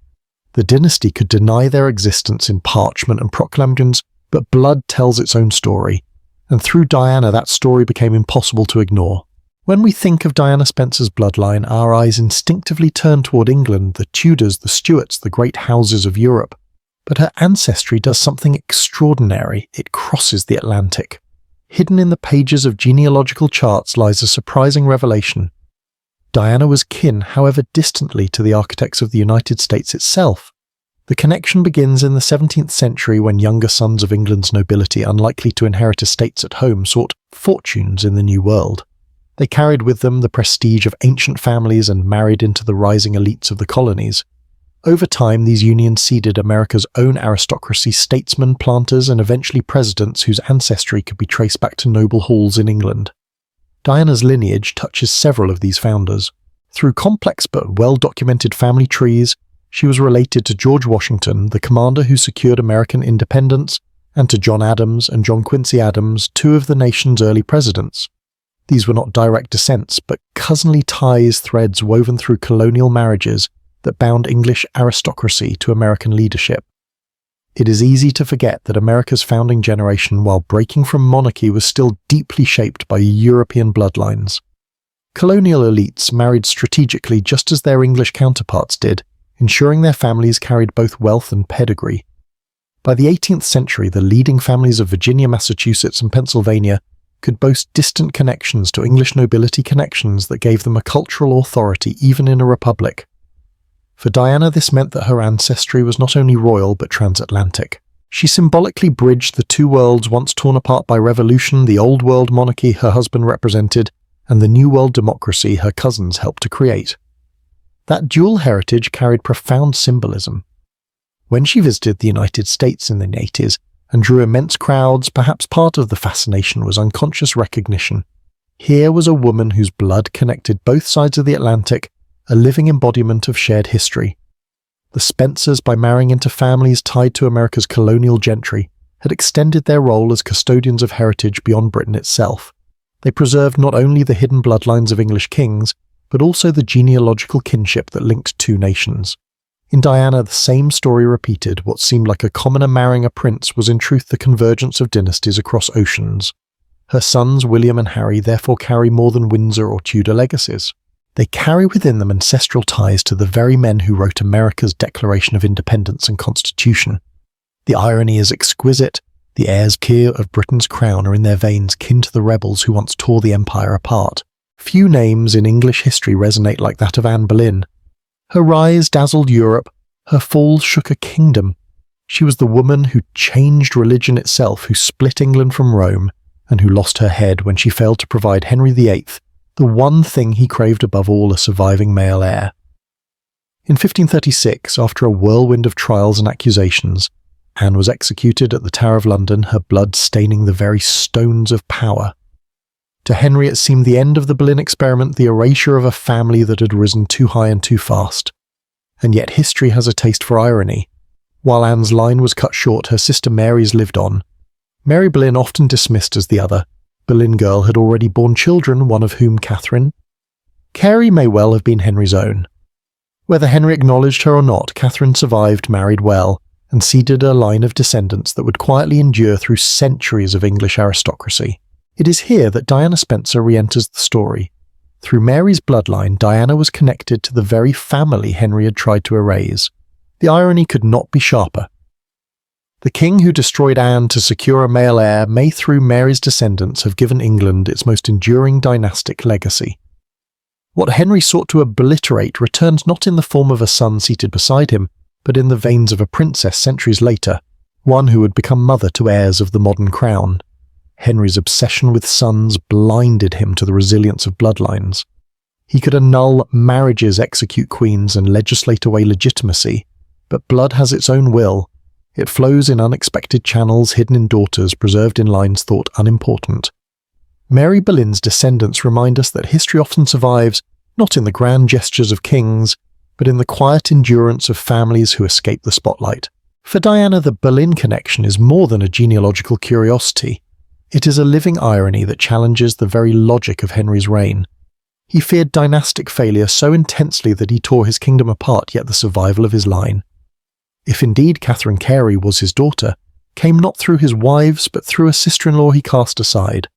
The dynasty could deny their existence in parchment and proclamations, but blood tells its own story, and through Diana that story became impossible to ignore. When we think of Diana Spencer's bloodline, our eyes instinctively turn toward England, the Tudors, the Stuarts, the great houses of Europe. But her ancestry does something extraordinary. It crosses the Atlantic. Hidden in the pages of genealogical charts lies a surprising revelation. Diana was kin, however distantly, to the architects of the United States itself. The connection begins in the 17th century when younger sons of England's nobility, unlikely to inherit estates at home, sought fortunes in the New World. They carried with them the prestige of ancient families and married into the rising elites of the colonies. Over time, these unions seeded America's own aristocracy, statesmen, planters, and eventually presidents whose ancestry could be traced back to noble halls in England. Diana's lineage touches several of these founders. Through complex but well-documented family trees, she was related to George Washington, the commander who secured American independence, and to John Adams and John Quincy Adams, two of the nation's early presidents. These were not direct descents, but cousinly ties, threads woven through colonial marriages that bound English aristocracy to American leadership. It is easy to forget that America's founding generation, while breaking from monarchy, was still deeply shaped by European bloodlines. Colonial elites married strategically just as their English counterparts did, ensuring their families carried both wealth and pedigree. By the 18th century, the leading families of Virginia, Massachusetts, and Pennsylvania could boast distant connections to English nobility, connections that gave them a cultural authority even in a republic. For Diana, this meant that her ancestry was not only royal but transatlantic. She symbolically bridged the two worlds once torn apart by revolution, the old world monarchy her husband represented, and the new world democracy her cousins helped to create. That dual heritage carried profound symbolism. When she visited the United States in the 80s and drew immense crowds, perhaps part of the fascination was unconscious recognition. Here was a woman whose blood connected both sides of the Atlantic, a living embodiment of shared history. The Spencers, by marrying into families tied to America's colonial gentry, had extended their role as custodians of heritage beyond Britain itself. They preserved not only the hidden bloodlines of English kings, but also the genealogical kinship that linked two nations. In Diana, the same story repeated. What seemed like a commoner marrying a prince was in truth the convergence of dynasties across oceans. Her sons, William and Harry, therefore carry more than Windsor or Tudor legacies. They carry within them ancestral ties to the very men who wrote America's Declaration of Independence and Constitution. The irony is exquisite. The heirs of Britain's crown are in their veins kin to the rebels who once tore the empire apart. Few names in English history resonate like that of Anne Boleyn. Her rise dazzled Europe, her fall shook a kingdom. She was the woman who changed religion itself, who split England from Rome, and who lost her head when she failed to provide Henry VIII, the one thing he craved above all, a surviving male heir. In 1536, after a whirlwind of trials and accusations, Anne was executed at the Tower of London, her blood staining the very stones of power. To Henry it seemed the end of the Boleyn experiment, the erasure of a family that had risen too high and too fast. And yet history has a taste for irony. While Anne's line was cut short, her sister Mary's lived on. Mary Boleyn, often dismissed as the other, Boleyn girl, had already borne children, one of whom, Catherine. Carey may well have been Henry's own. Whether Henry acknowledged her or not, Catherine survived, married well, and seeded a line of descendants that would quietly endure through centuries of English aristocracy. It is here that Diana Spencer re-enters the story. Through Mary's bloodline, Diana was connected to the very family Henry had tried to erase. The irony could not be sharper. The king who destroyed Anne to secure a male heir may, through Mary's descendants, have given England its most enduring dynastic legacy. What Henry sought to obliterate returned not in the form of a son seated beside him, but in the veins of a princess centuries later, one who would become mother to heirs of the modern crown. Henry's obsession with sons blinded him to the resilience of bloodlines. He could annul marriages, execute queens, and legislate away legitimacy, but blood has its own will. It flows in unexpected channels, hidden in daughters, preserved in lines thought unimportant. Mary Boleyn's descendants remind us that history often survives not in the grand gestures of kings, but in the quiet endurance of families who escape the spotlight. For Diana, the Boleyn connection is more than a genealogical curiosity. It is a living irony that challenges the very logic of Henry's reign. He feared dynastic failure so intensely that he tore his kingdom apart, yet the survival of his line. If indeed Catherine Carey was his daughter, came not through his wives but through a sister-in-law he cast aside.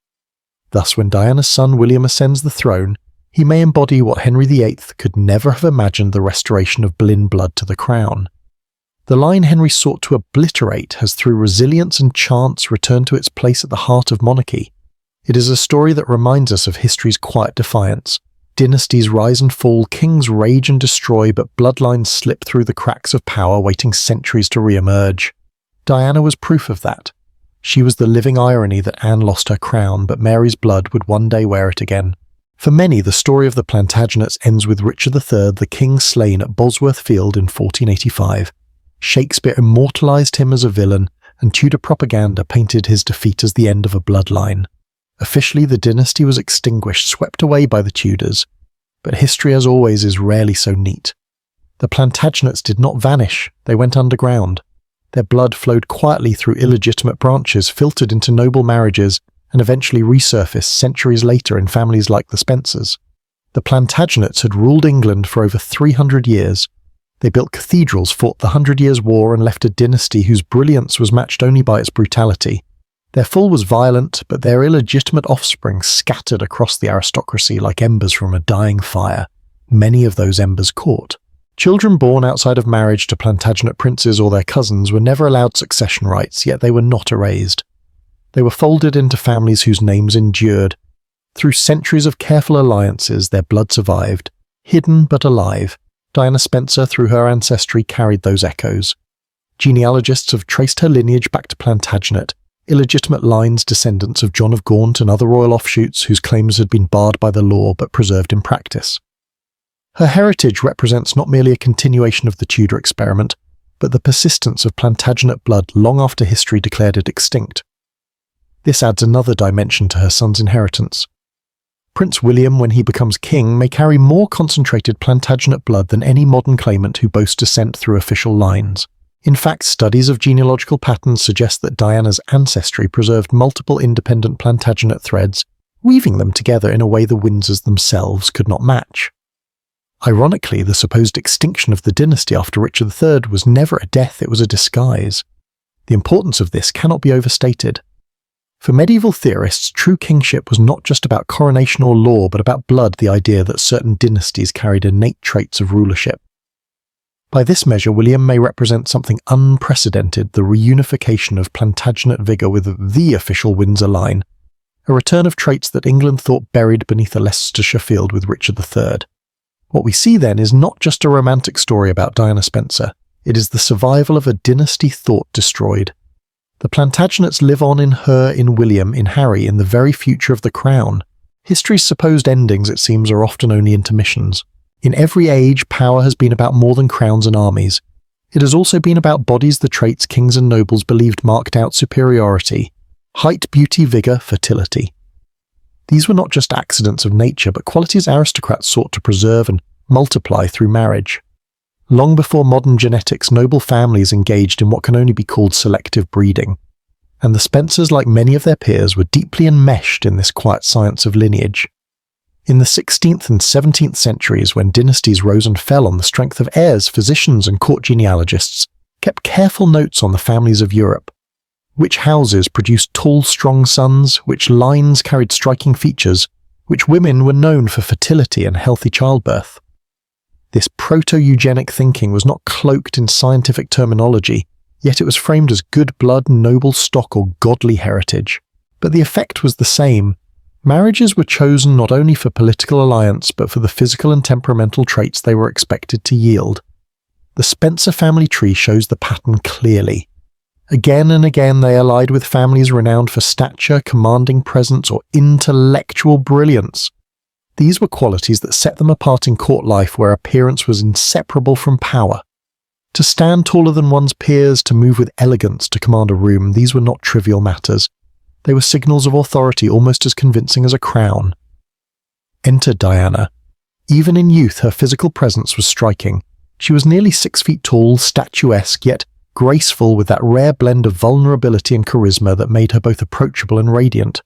Thus when Diana's son William ascends the throne, he may embody what Henry VIII could never have imagined, the restoration of Boleyn blood to the crown. The line Henry sought to obliterate has, through resilience and chance, returned to its place at the heart of monarchy. It is a story that reminds us of history's quiet defiance. Dynasties rise and fall, kings rage and destroy, but bloodlines slip through the cracks of power, waiting centuries to re-emerge. Diana was proof of that. She was the living irony that Anne lost her crown, but Mary's blood would one day wear it again. For many, the story of the Plantagenets ends with Richard III, the king slain at Bosworth Field in 1485. Shakespeare immortalised him as a villain, and Tudor propaganda painted his defeat as the end of a bloodline. Officially, the dynasty was extinguished, swept away by the Tudors. But history, as always, is rarely so neat. The Plantagenets did not vanish, they went underground. Their blood flowed quietly through illegitimate branches, filtered into noble marriages, and eventually resurfaced centuries later in families like the Spencers. The Plantagenets had ruled England for over 300 years. They built cathedrals, fought the 100 Years' War, and left a dynasty whose brilliance was matched only by its brutality. Their fall was violent, but their illegitimate offspring scattered across the aristocracy like embers from a dying fire, many of those embers caught. Children born outside of marriage to Plantagenet princes or their cousins were never allowed succession rights, yet they were not erased. They were folded into families whose names endured. Through centuries of careful alliances, their blood survived, hidden but alive. Diana Spencer, through her ancestry, carried those echoes. Genealogists have traced her lineage back to Plantagenet, illegitimate lines descendants of John of Gaunt and other royal offshoots whose claims had been barred by the law but preserved in practice. Her heritage represents not merely a continuation of the Tudor experiment, but the persistence of Plantagenet blood long after history declared it extinct. This adds another dimension to her son's inheritance. Prince William, when he becomes king, may carry more concentrated Plantagenet blood than any modern claimant who boasts descent through official lines. In fact, studies of genealogical patterns suggest that Diana's ancestry preserved multiple independent Plantagenet threads, weaving them together in a way the Windsors themselves could not match. Ironically, the supposed extinction of the dynasty after Richard III was never a death, it was a disguise. The importance of this cannot be overstated. For medieval theorists, true kingship was not just about coronation or law, but about blood, the idea that certain dynasties carried innate traits of rulership. By this measure, William may represent something unprecedented, the reunification of Plantagenet vigour with the official Windsor line, a return of traits that England thought buried beneath a Leicestershire field with Richard III. What we see then is not just a romantic story about Diana Spencer, it is the survival of a dynasty thought destroyed. The Plantagenets live on in her, in William, in Harry, in the very future of the crown. History's supposed endings, it seems, are often only intermissions. In every age, power has been about more than crowns and armies. It has also been about bodies, the traits kings and nobles believed marked out superiority: height, beauty, vigour, fertility. These were not just accidents of nature, but qualities aristocrats sought to preserve and multiply through marriage. Long before modern genetics, noble families engaged in what can only be called selective breeding, and the Spencers, like many of their peers, were deeply enmeshed in this quiet science of lineage. In the 16th and 17th centuries, when dynasties rose and fell on the strength of heirs, physicians and court genealogists kept careful notes on the families of Europe. Which houses produced tall, strong sons, which lines carried striking features, which women were known for fertility and healthy childbirth. This proto-eugenic thinking was not cloaked in scientific terminology, yet it was framed as good blood, noble stock, or godly heritage. But the effect was the same. Marriages were chosen not only for political alliance, but for the physical and temperamental traits they were expected to yield. The Spencer family tree shows the pattern clearly. Again and again they allied with families renowned for stature, commanding presence, or intellectual brilliance. These were qualities that set them apart in court life, where appearance was inseparable from power. To stand taller than one's peers, to move with elegance, to command a room, these were not trivial matters. They were signals of authority almost as convincing as a crown. Enter Diana. Even in youth, her physical presence was striking. She was nearly 6 feet tall, statuesque, yet graceful, with that rare blend of vulnerability and charisma that made her both approachable and radiant.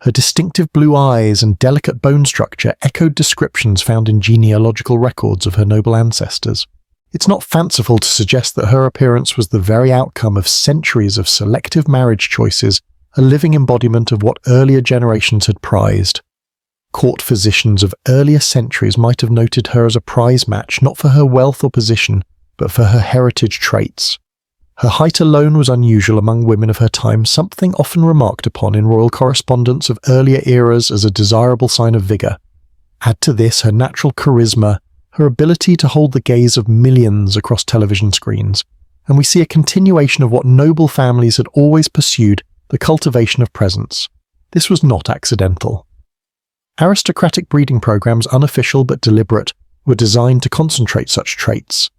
Her distinctive blue eyes and delicate bone structure echoed descriptions found in genealogical records of her noble ancestors. It's not fanciful to suggest that her appearance was the very outcome of centuries of selective marriage choices, a living embodiment of what earlier generations had prized. Court physicians of earlier centuries might have noted her as a prize match, not for her wealth or position, but for her heritage traits. Her height alone was unusual among women of her time, something often remarked upon in royal correspondence of earlier eras as a desirable sign of vigour. Add to this her natural charisma, her ability to hold the gaze of millions across television screens, and we see a continuation of what noble families had always pursued: the cultivation of presence. This was not accidental. Aristocratic breeding programs, unofficial but deliberate, were designed to concentrate such traits.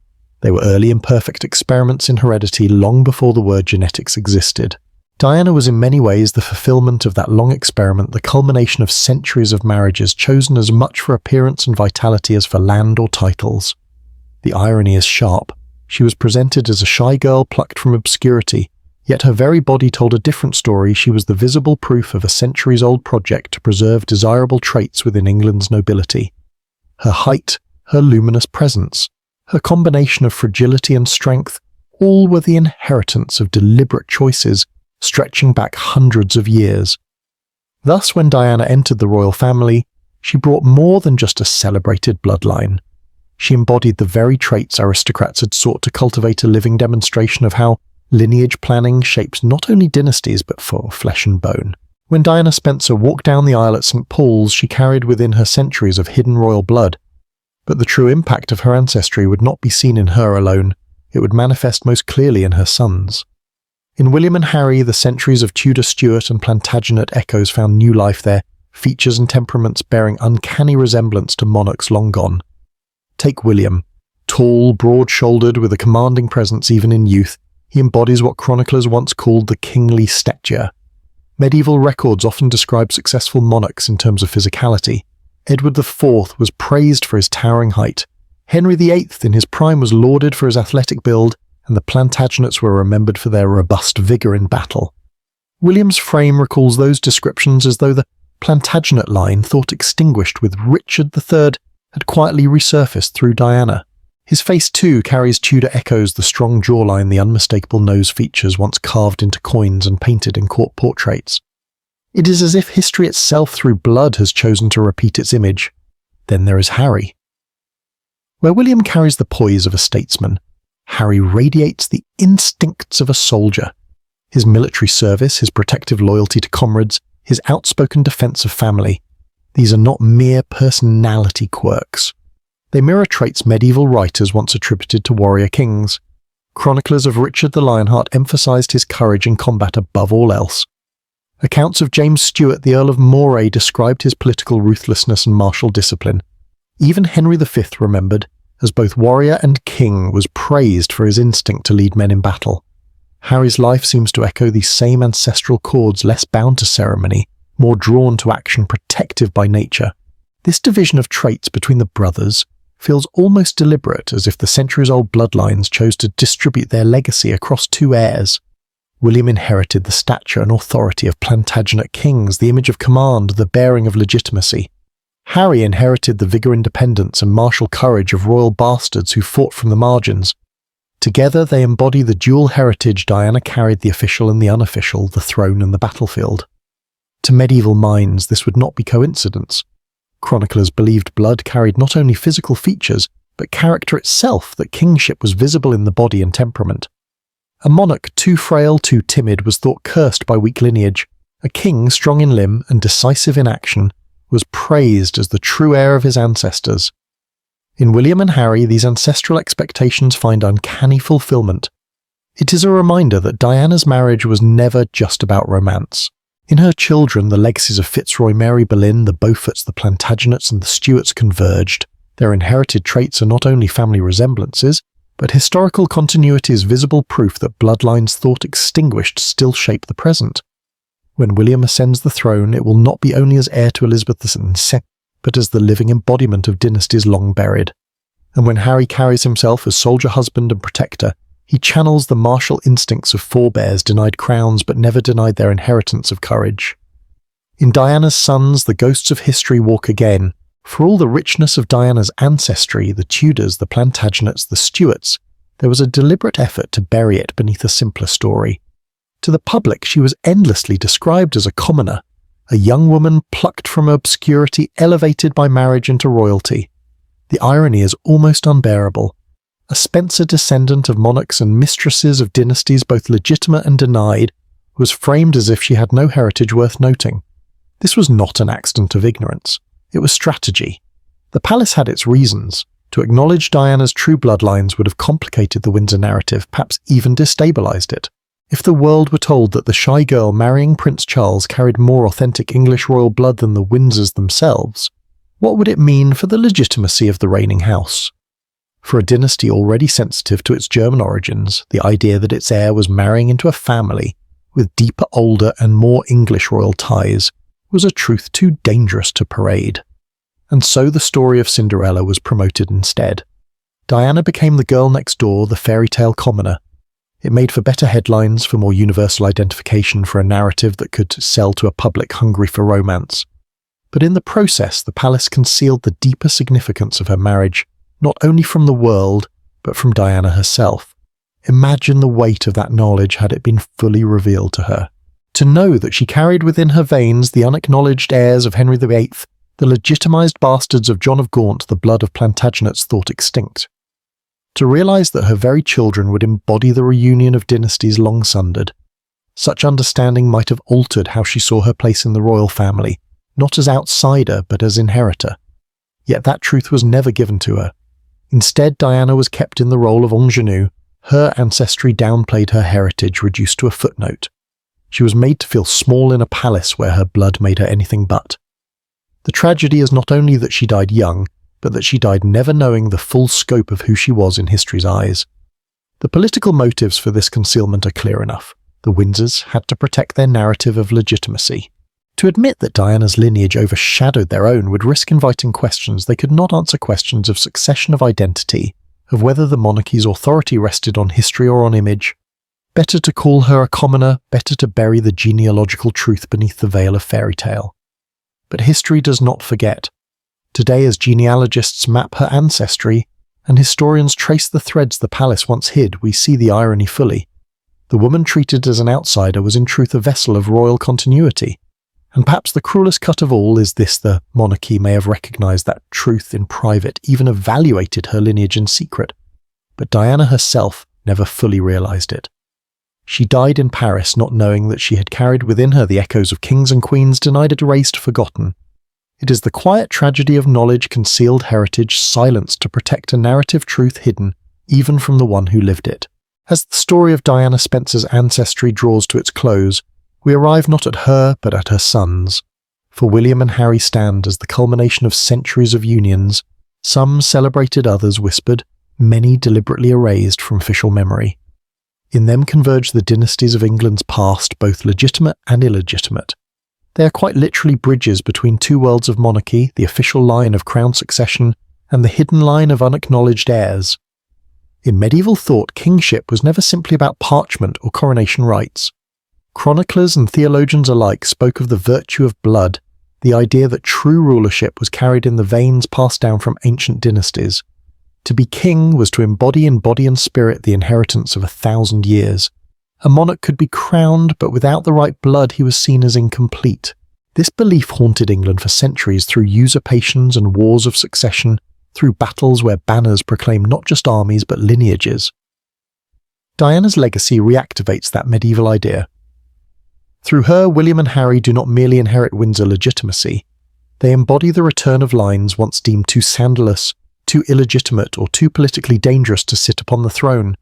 They were early imperfect experiments in heredity long before the word genetics existed. Diana was in many ways the fulfillment of that long experiment, the culmination of centuries of marriages chosen as much for appearance and vitality as for land or titles. The irony is sharp. She was presented as a shy girl plucked from obscurity, yet her very body told a different story. She was the visible proof of a centuries-old project to preserve desirable traits within England's nobility. Her height, her luminous presence, her combination of fragility and strength, all were the inheritance of deliberate choices, stretching back hundreds of years. Thus, when Diana entered the royal family, she brought more than just a celebrated bloodline. She embodied the very traits aristocrats had sought to cultivate, a living demonstration of how lineage planning shapes not only dynasties but for flesh and bone. When Diana Spencer walked down the aisle at St. Paul's, she carried within her centuries of hidden royal blood. But the true impact of her ancestry would not be seen in her alone. It would manifest most clearly in her sons. In William and Harry, the centuries of Tudor, Stuart and Plantagenet echoes found new life there, features and temperaments bearing uncanny resemblance to monarchs long gone. Take William. Tall, broad-shouldered, with a commanding presence even in youth, he embodies what chroniclers once called the kingly stature. Medieval records often describe successful monarchs in terms of physicality. Edward IV was praised for his towering height. Henry VIII in his prime was lauded for his athletic build, and the Plantagenets were remembered for their robust vigour in battle. William's frame recalls those descriptions as though the Plantagenet line, thought extinguished with Richard III, had quietly resurfaced through Diana. His face too carries Tudor echoes, the strong jawline, the unmistakable nose features once carved into coins and painted in court portraits. It is as if history itself through blood has chosen to repeat its image. Then there is Harry. Where William carries the poise of a statesman, Harry radiates the instincts of a soldier. His military service, his protective loyalty to comrades, his outspoken defense of family. These are not mere personality quirks. They mirror traits medieval writers once attributed to warrior kings. Chroniclers of Richard the Lionheart emphasized his courage in combat above all else. Accounts of James Stewart, the Earl of Moray, described his political ruthlessness and martial discipline. Even Henry V, remembered, as both warrior and king, was praised for his instinct to lead men in battle. Harry's life seems to echo these same ancestral chords, less bound to ceremony, more drawn to action, protective by nature. This division of traits between the brothers feels almost deliberate, as if the centuries-old bloodlines chose to distribute their legacy across two heirs. William inherited the stature and authority of Plantagenet kings, the image of command, the bearing of legitimacy. Harry inherited the vigour, independence and martial courage of royal bastards who fought from the margins. Together they embody the dual heritage Diana carried, the official and the unofficial, the throne and the battlefield. To medieval minds this would not be coincidence. Chroniclers believed blood carried not only physical features, but character itself, that kingship was visible in the body and temperament. A monarch too frail, too timid, was thought cursed by weak lineage. A king strong in limb and decisive in action was praised as the true heir of his ancestors. In William and Harry, these ancestral expectations find uncanny fulfillment. It is a reminder that Diana's marriage was never just about romance. In her children, the legacies of Fitzroy, Mary Boleyn, the Beauforts, the Plantagenets and the Stuarts converged. Their inherited traits are not only family resemblances, but historical continuities, visible proof that bloodlines thought extinguished still shape the present. When William ascends the throne, it will not be only as heir to Elizabeth II, but as the living embodiment of dynasties long buried. And when Harry carries himself as soldier, husband and protector, he channels the martial instincts of forebears denied crowns but never denied their inheritance of courage. In Diana's sons, the ghosts of history walk again. For all the richness of Diana's ancestry, the Tudors, the Plantagenets, the Stuarts, there was a deliberate effort to bury it beneath a simpler story. To the public, she was endlessly described as a commoner, a young woman plucked from obscurity, elevated by marriage into royalty. The irony is almost unbearable. A Spencer descendant of monarchs and mistresses of dynasties both legitimate and denied, was framed as if she had no heritage worth noting. This was not an accident of ignorance. It was strategy. The palace had its reasons. To acknowledge Diana's true bloodlines would have complicated the Windsor narrative, perhaps even destabilized it. If the world were told that the shy girl marrying Prince Charles carried more authentic English royal blood than the Windsors themselves, what would it mean for the legitimacy of the reigning house? For a dynasty already sensitive to its German origins, the idea that its heir was marrying into a family with deeper, older and more English royal ties was a truth too dangerous to parade. And so the story of Cinderella was promoted instead. Diana became the girl next door, the fairy tale commoner. It made for better headlines, for more universal identification, for a narrative that could sell to a public hungry for romance. But in the process, the palace concealed the deeper significance of her marriage, not only from the world, but from Diana herself. Imagine the weight of that knowledge had it been fully revealed to her. To know that she carried within her veins the unacknowledged heirs of Henry VIII, the legitimized bastards of John of Gaunt, the blood of Plantagenets thought extinct. To realize that her very children would embody the reunion of dynasties long sundered. Such understanding might have altered how she saw her place in the royal family, not as outsider but as inheritor. Yet that truth was never given to her. Instead, Diana was kept in the role of ingenue. Her ancestry downplayed her heritage, reduced to a footnote. She was made to feel small in a palace where her blood made her anything but. The tragedy is not only that she died young, but that she died never knowing the full scope of who she was in history's eyes. The political motives for this concealment are clear enough. The Windsors had to protect their narrative of legitimacy. To admit that Diana's lineage overshadowed their own would risk inviting questions. They could not answer questions of succession, of identity, of whether the monarchy's authority rested on history or on image. Better to call her a commoner, better to bury the genealogical truth beneath the veil of fairy tale. But history does not forget. Today, as genealogists map her ancestry, and historians trace the threads the palace once hid, we see the irony fully. The woman treated as an outsider was in truth a vessel of royal continuity. And perhaps the cruelest cut of all is this: the monarchy may have recognised that truth in private, even evaluated her lineage in secret. But Diana herself never fully realised it. She died in Paris not knowing that she had carried within her the echoes of kings and queens denied, erased, forgotten. It is the quiet tragedy of knowledge, concealed heritage, silenced to protect a narrative truth hidden even from the one who lived it. As the story of Diana Spencer's ancestry draws to its close, we arrive not at her but at her sons. For William and Harry stand as the culmination of centuries of unions, some celebrated, others whispered, many deliberately erased from official memory. In them converge the dynasties of England's past, both legitimate and illegitimate. They are quite literally bridges between two worlds of monarchy, the official line of crown succession, and the hidden line of unacknowledged heirs. In medieval thought, kingship was never simply about parchment or coronation rites. Chroniclers and theologians alike spoke of the virtue of blood, the idea that true rulership was carried in the veins passed down from ancient dynasties. To be king was to embody in body and spirit the inheritance of 1,000 years. A monarch could be crowned, but without the right blood he was seen as incomplete. This belief haunted England for centuries through usurpations and wars of succession, through battles where banners proclaimed not just armies but lineages. Diana's legacy reactivates that medieval idea. Through her, William and Harry do not merely inherit Windsor legitimacy, they embody the return of lines once deemed too scandalous, too illegitimate, or too politically dangerous to sit upon the throne.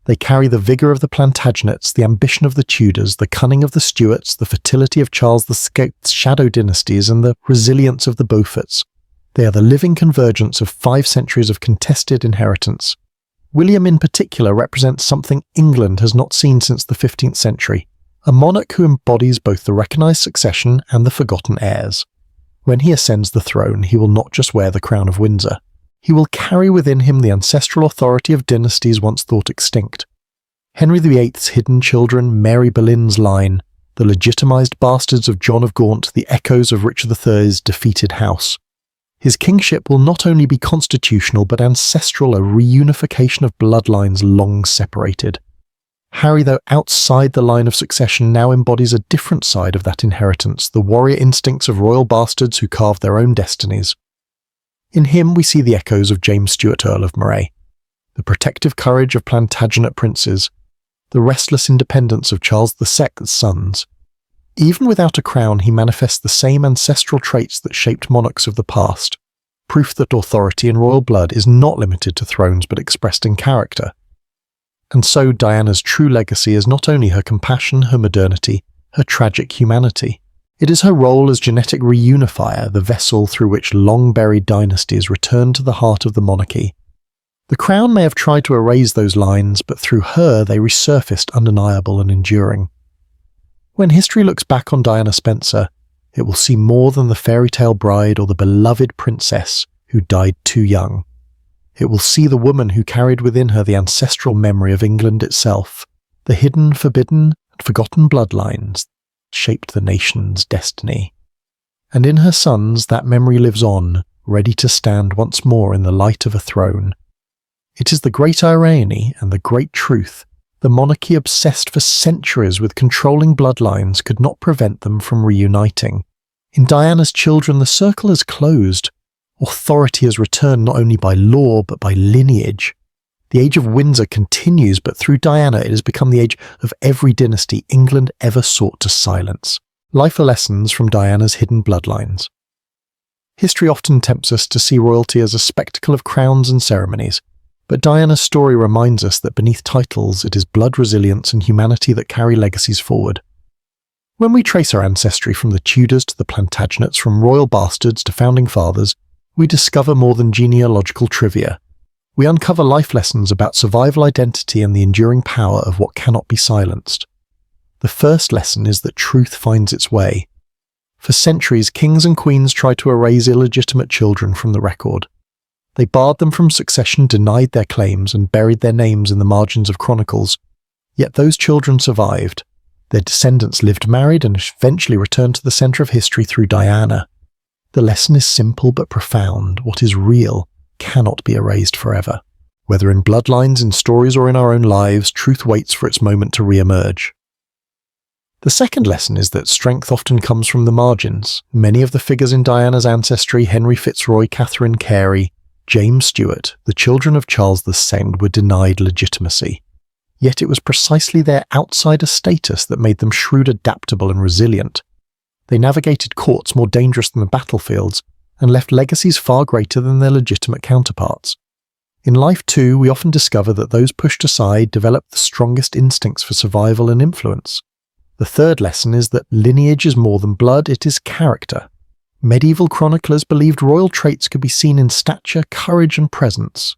They carry the vigour of the Plantagenets, the ambition of the Tudors, the cunning of the Stuarts, the fertility of Charles the Scout's shadow dynasties, and the resilience of the Beauforts. They are the living convergence of 5 centuries of contested inheritance. William in particular represents something England has not seen since the 15th century, a monarch who embodies both the recognised succession and the forgotten heirs. When he ascends the throne, he will not just wear the crown of Windsor. He will carry within him the ancestral authority of dynasties once thought extinct. Henry VIII's hidden children, Mary Boleyn's line, the legitimised bastards of John of Gaunt, the echoes of Richard III's defeated house. His kingship will not only be constitutional but ancestral, a reunification of bloodlines long separated. Harry, though outside the line of succession, now embodies a different side of that inheritance, the warrior instincts of royal bastards who carved their own destinies. In him we see the echoes of James Stuart, Earl of Moray, the protective courage of Plantagenet princes, the restless independence of Charles II's sons. Even without a crown, he manifests the same ancestral traits that shaped monarchs of the past, proof that authority in royal blood is not limited to thrones but expressed in character. And so Diana's true legacy is not only her compassion, her modernity, her tragic humanity. It is her role as genetic reunifier, the vessel through which long-buried dynasties return to the heart of the monarchy. The crown may have tried to erase those lines, but through her they resurfaced undeniable and enduring. When history looks back on Diana Spencer, it will see more than the fairy tale bride or the beloved princess who died too young. It will see the woman who carried within her the ancestral memory of England itself, the hidden, forbidden, and forgotten bloodlines that shaped the nation's destiny. And in her sons that memory lives on, ready to stand once more in the light of a throne. It is the great irony and the great truth. The monarchy, obsessed for centuries with controlling bloodlines, could not prevent them from reuniting. In Diana's children, the circle is closed. Authority has returned not only by law but by lineage. The age of Windsor continues, but through Diana it has become the age of every dynasty England ever sought to silence. Life lessons from Diana's hidden bloodlines. History often tempts us to see royalty as a spectacle of crowns and ceremonies, but Diana's story reminds us that beneath titles it is blood, resilience, and humanity that carry legacies forward. When we trace our ancestry from the Tudors to the Plantagenets, from royal bastards to founding fathers, we discover more than genealogical trivia. We uncover life lessons about survival, identity, and the enduring power of what cannot be silenced. The first lesson is that truth finds its way. For centuries, kings and queens tried to erase illegitimate children from the record. They barred them from succession, denied their claims, and buried their names in the margins of chronicles. Yet those children survived. Their descendants lived married and eventually returned to the centre of history through Diana. The lesson is simple but profound. What is real cannot be erased forever. Whether in bloodlines, in stories, or in our own lives, truth waits for its moment to re-emerge. The second lesson is that strength often comes from the margins. Many of the figures in Diana's ancestry, Henry Fitzroy, Catherine Carey, James Stuart, the children of Charles II, were denied legitimacy. Yet it was precisely their outsider status that made them shrewd, adaptable, and resilient. They navigated courts more dangerous than the battlefields, and left legacies far greater than their legitimate counterparts. In life too, we often discover that those pushed aside develop the strongest instincts for survival and influence. The third lesson is that lineage is more than blood, it is character. Medieval chroniclers believed royal traits could be seen in stature, courage, and presence.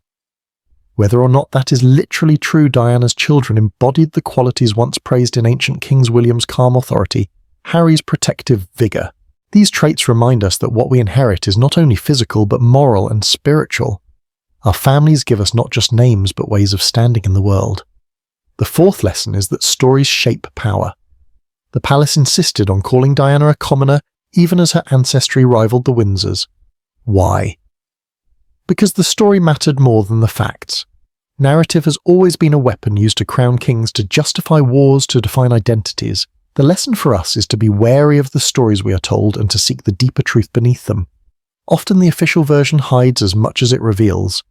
Whether or not that is literally true, Diana's children embodied the qualities once praised in ancient King William's calm authority, Harry's protective vigour. These traits remind us that what we inherit is not only physical but moral and spiritual. Our families give us not just names but ways of standing in the world. The fourth lesson is that stories shape power. The palace insisted on calling Diana a commoner even as her ancestry rivaled the Windsors. Why? Because the story mattered more than the facts. Narrative has always been a weapon used to crown kings, to justify wars, to define identities. The lesson for us is to be wary of the stories we are told and to seek the deeper truth beneath them. Often the official version hides as much as it reveals.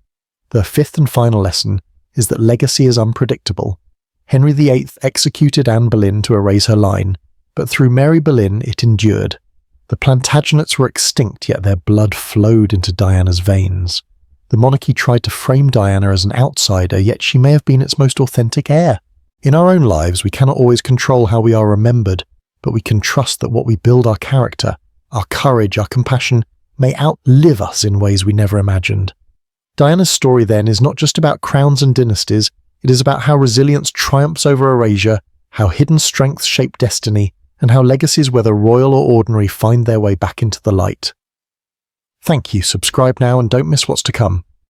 The fifth and final lesson is that legacy is unpredictable. Henry VIII executed Anne Boleyn to erase her line, but through Mary Boleyn it endured. The Plantagenets were extinct, yet their blood flowed into Diana's veins. The monarchy tried to frame Diana as an outsider, yet she may have been its most authentic heir. In our own lives, we cannot always control how we are remembered, but we can trust that what we build, our character, our courage, our compassion, may outlive us in ways we never imagined. Diana's story, then, is not just about crowns and dynasties, it is about how resilience triumphs over erasure, how hidden strengths shape destiny, and how legacies, whether royal or ordinary, find their way back into the light. Thank you, subscribe now and don't miss what's to come.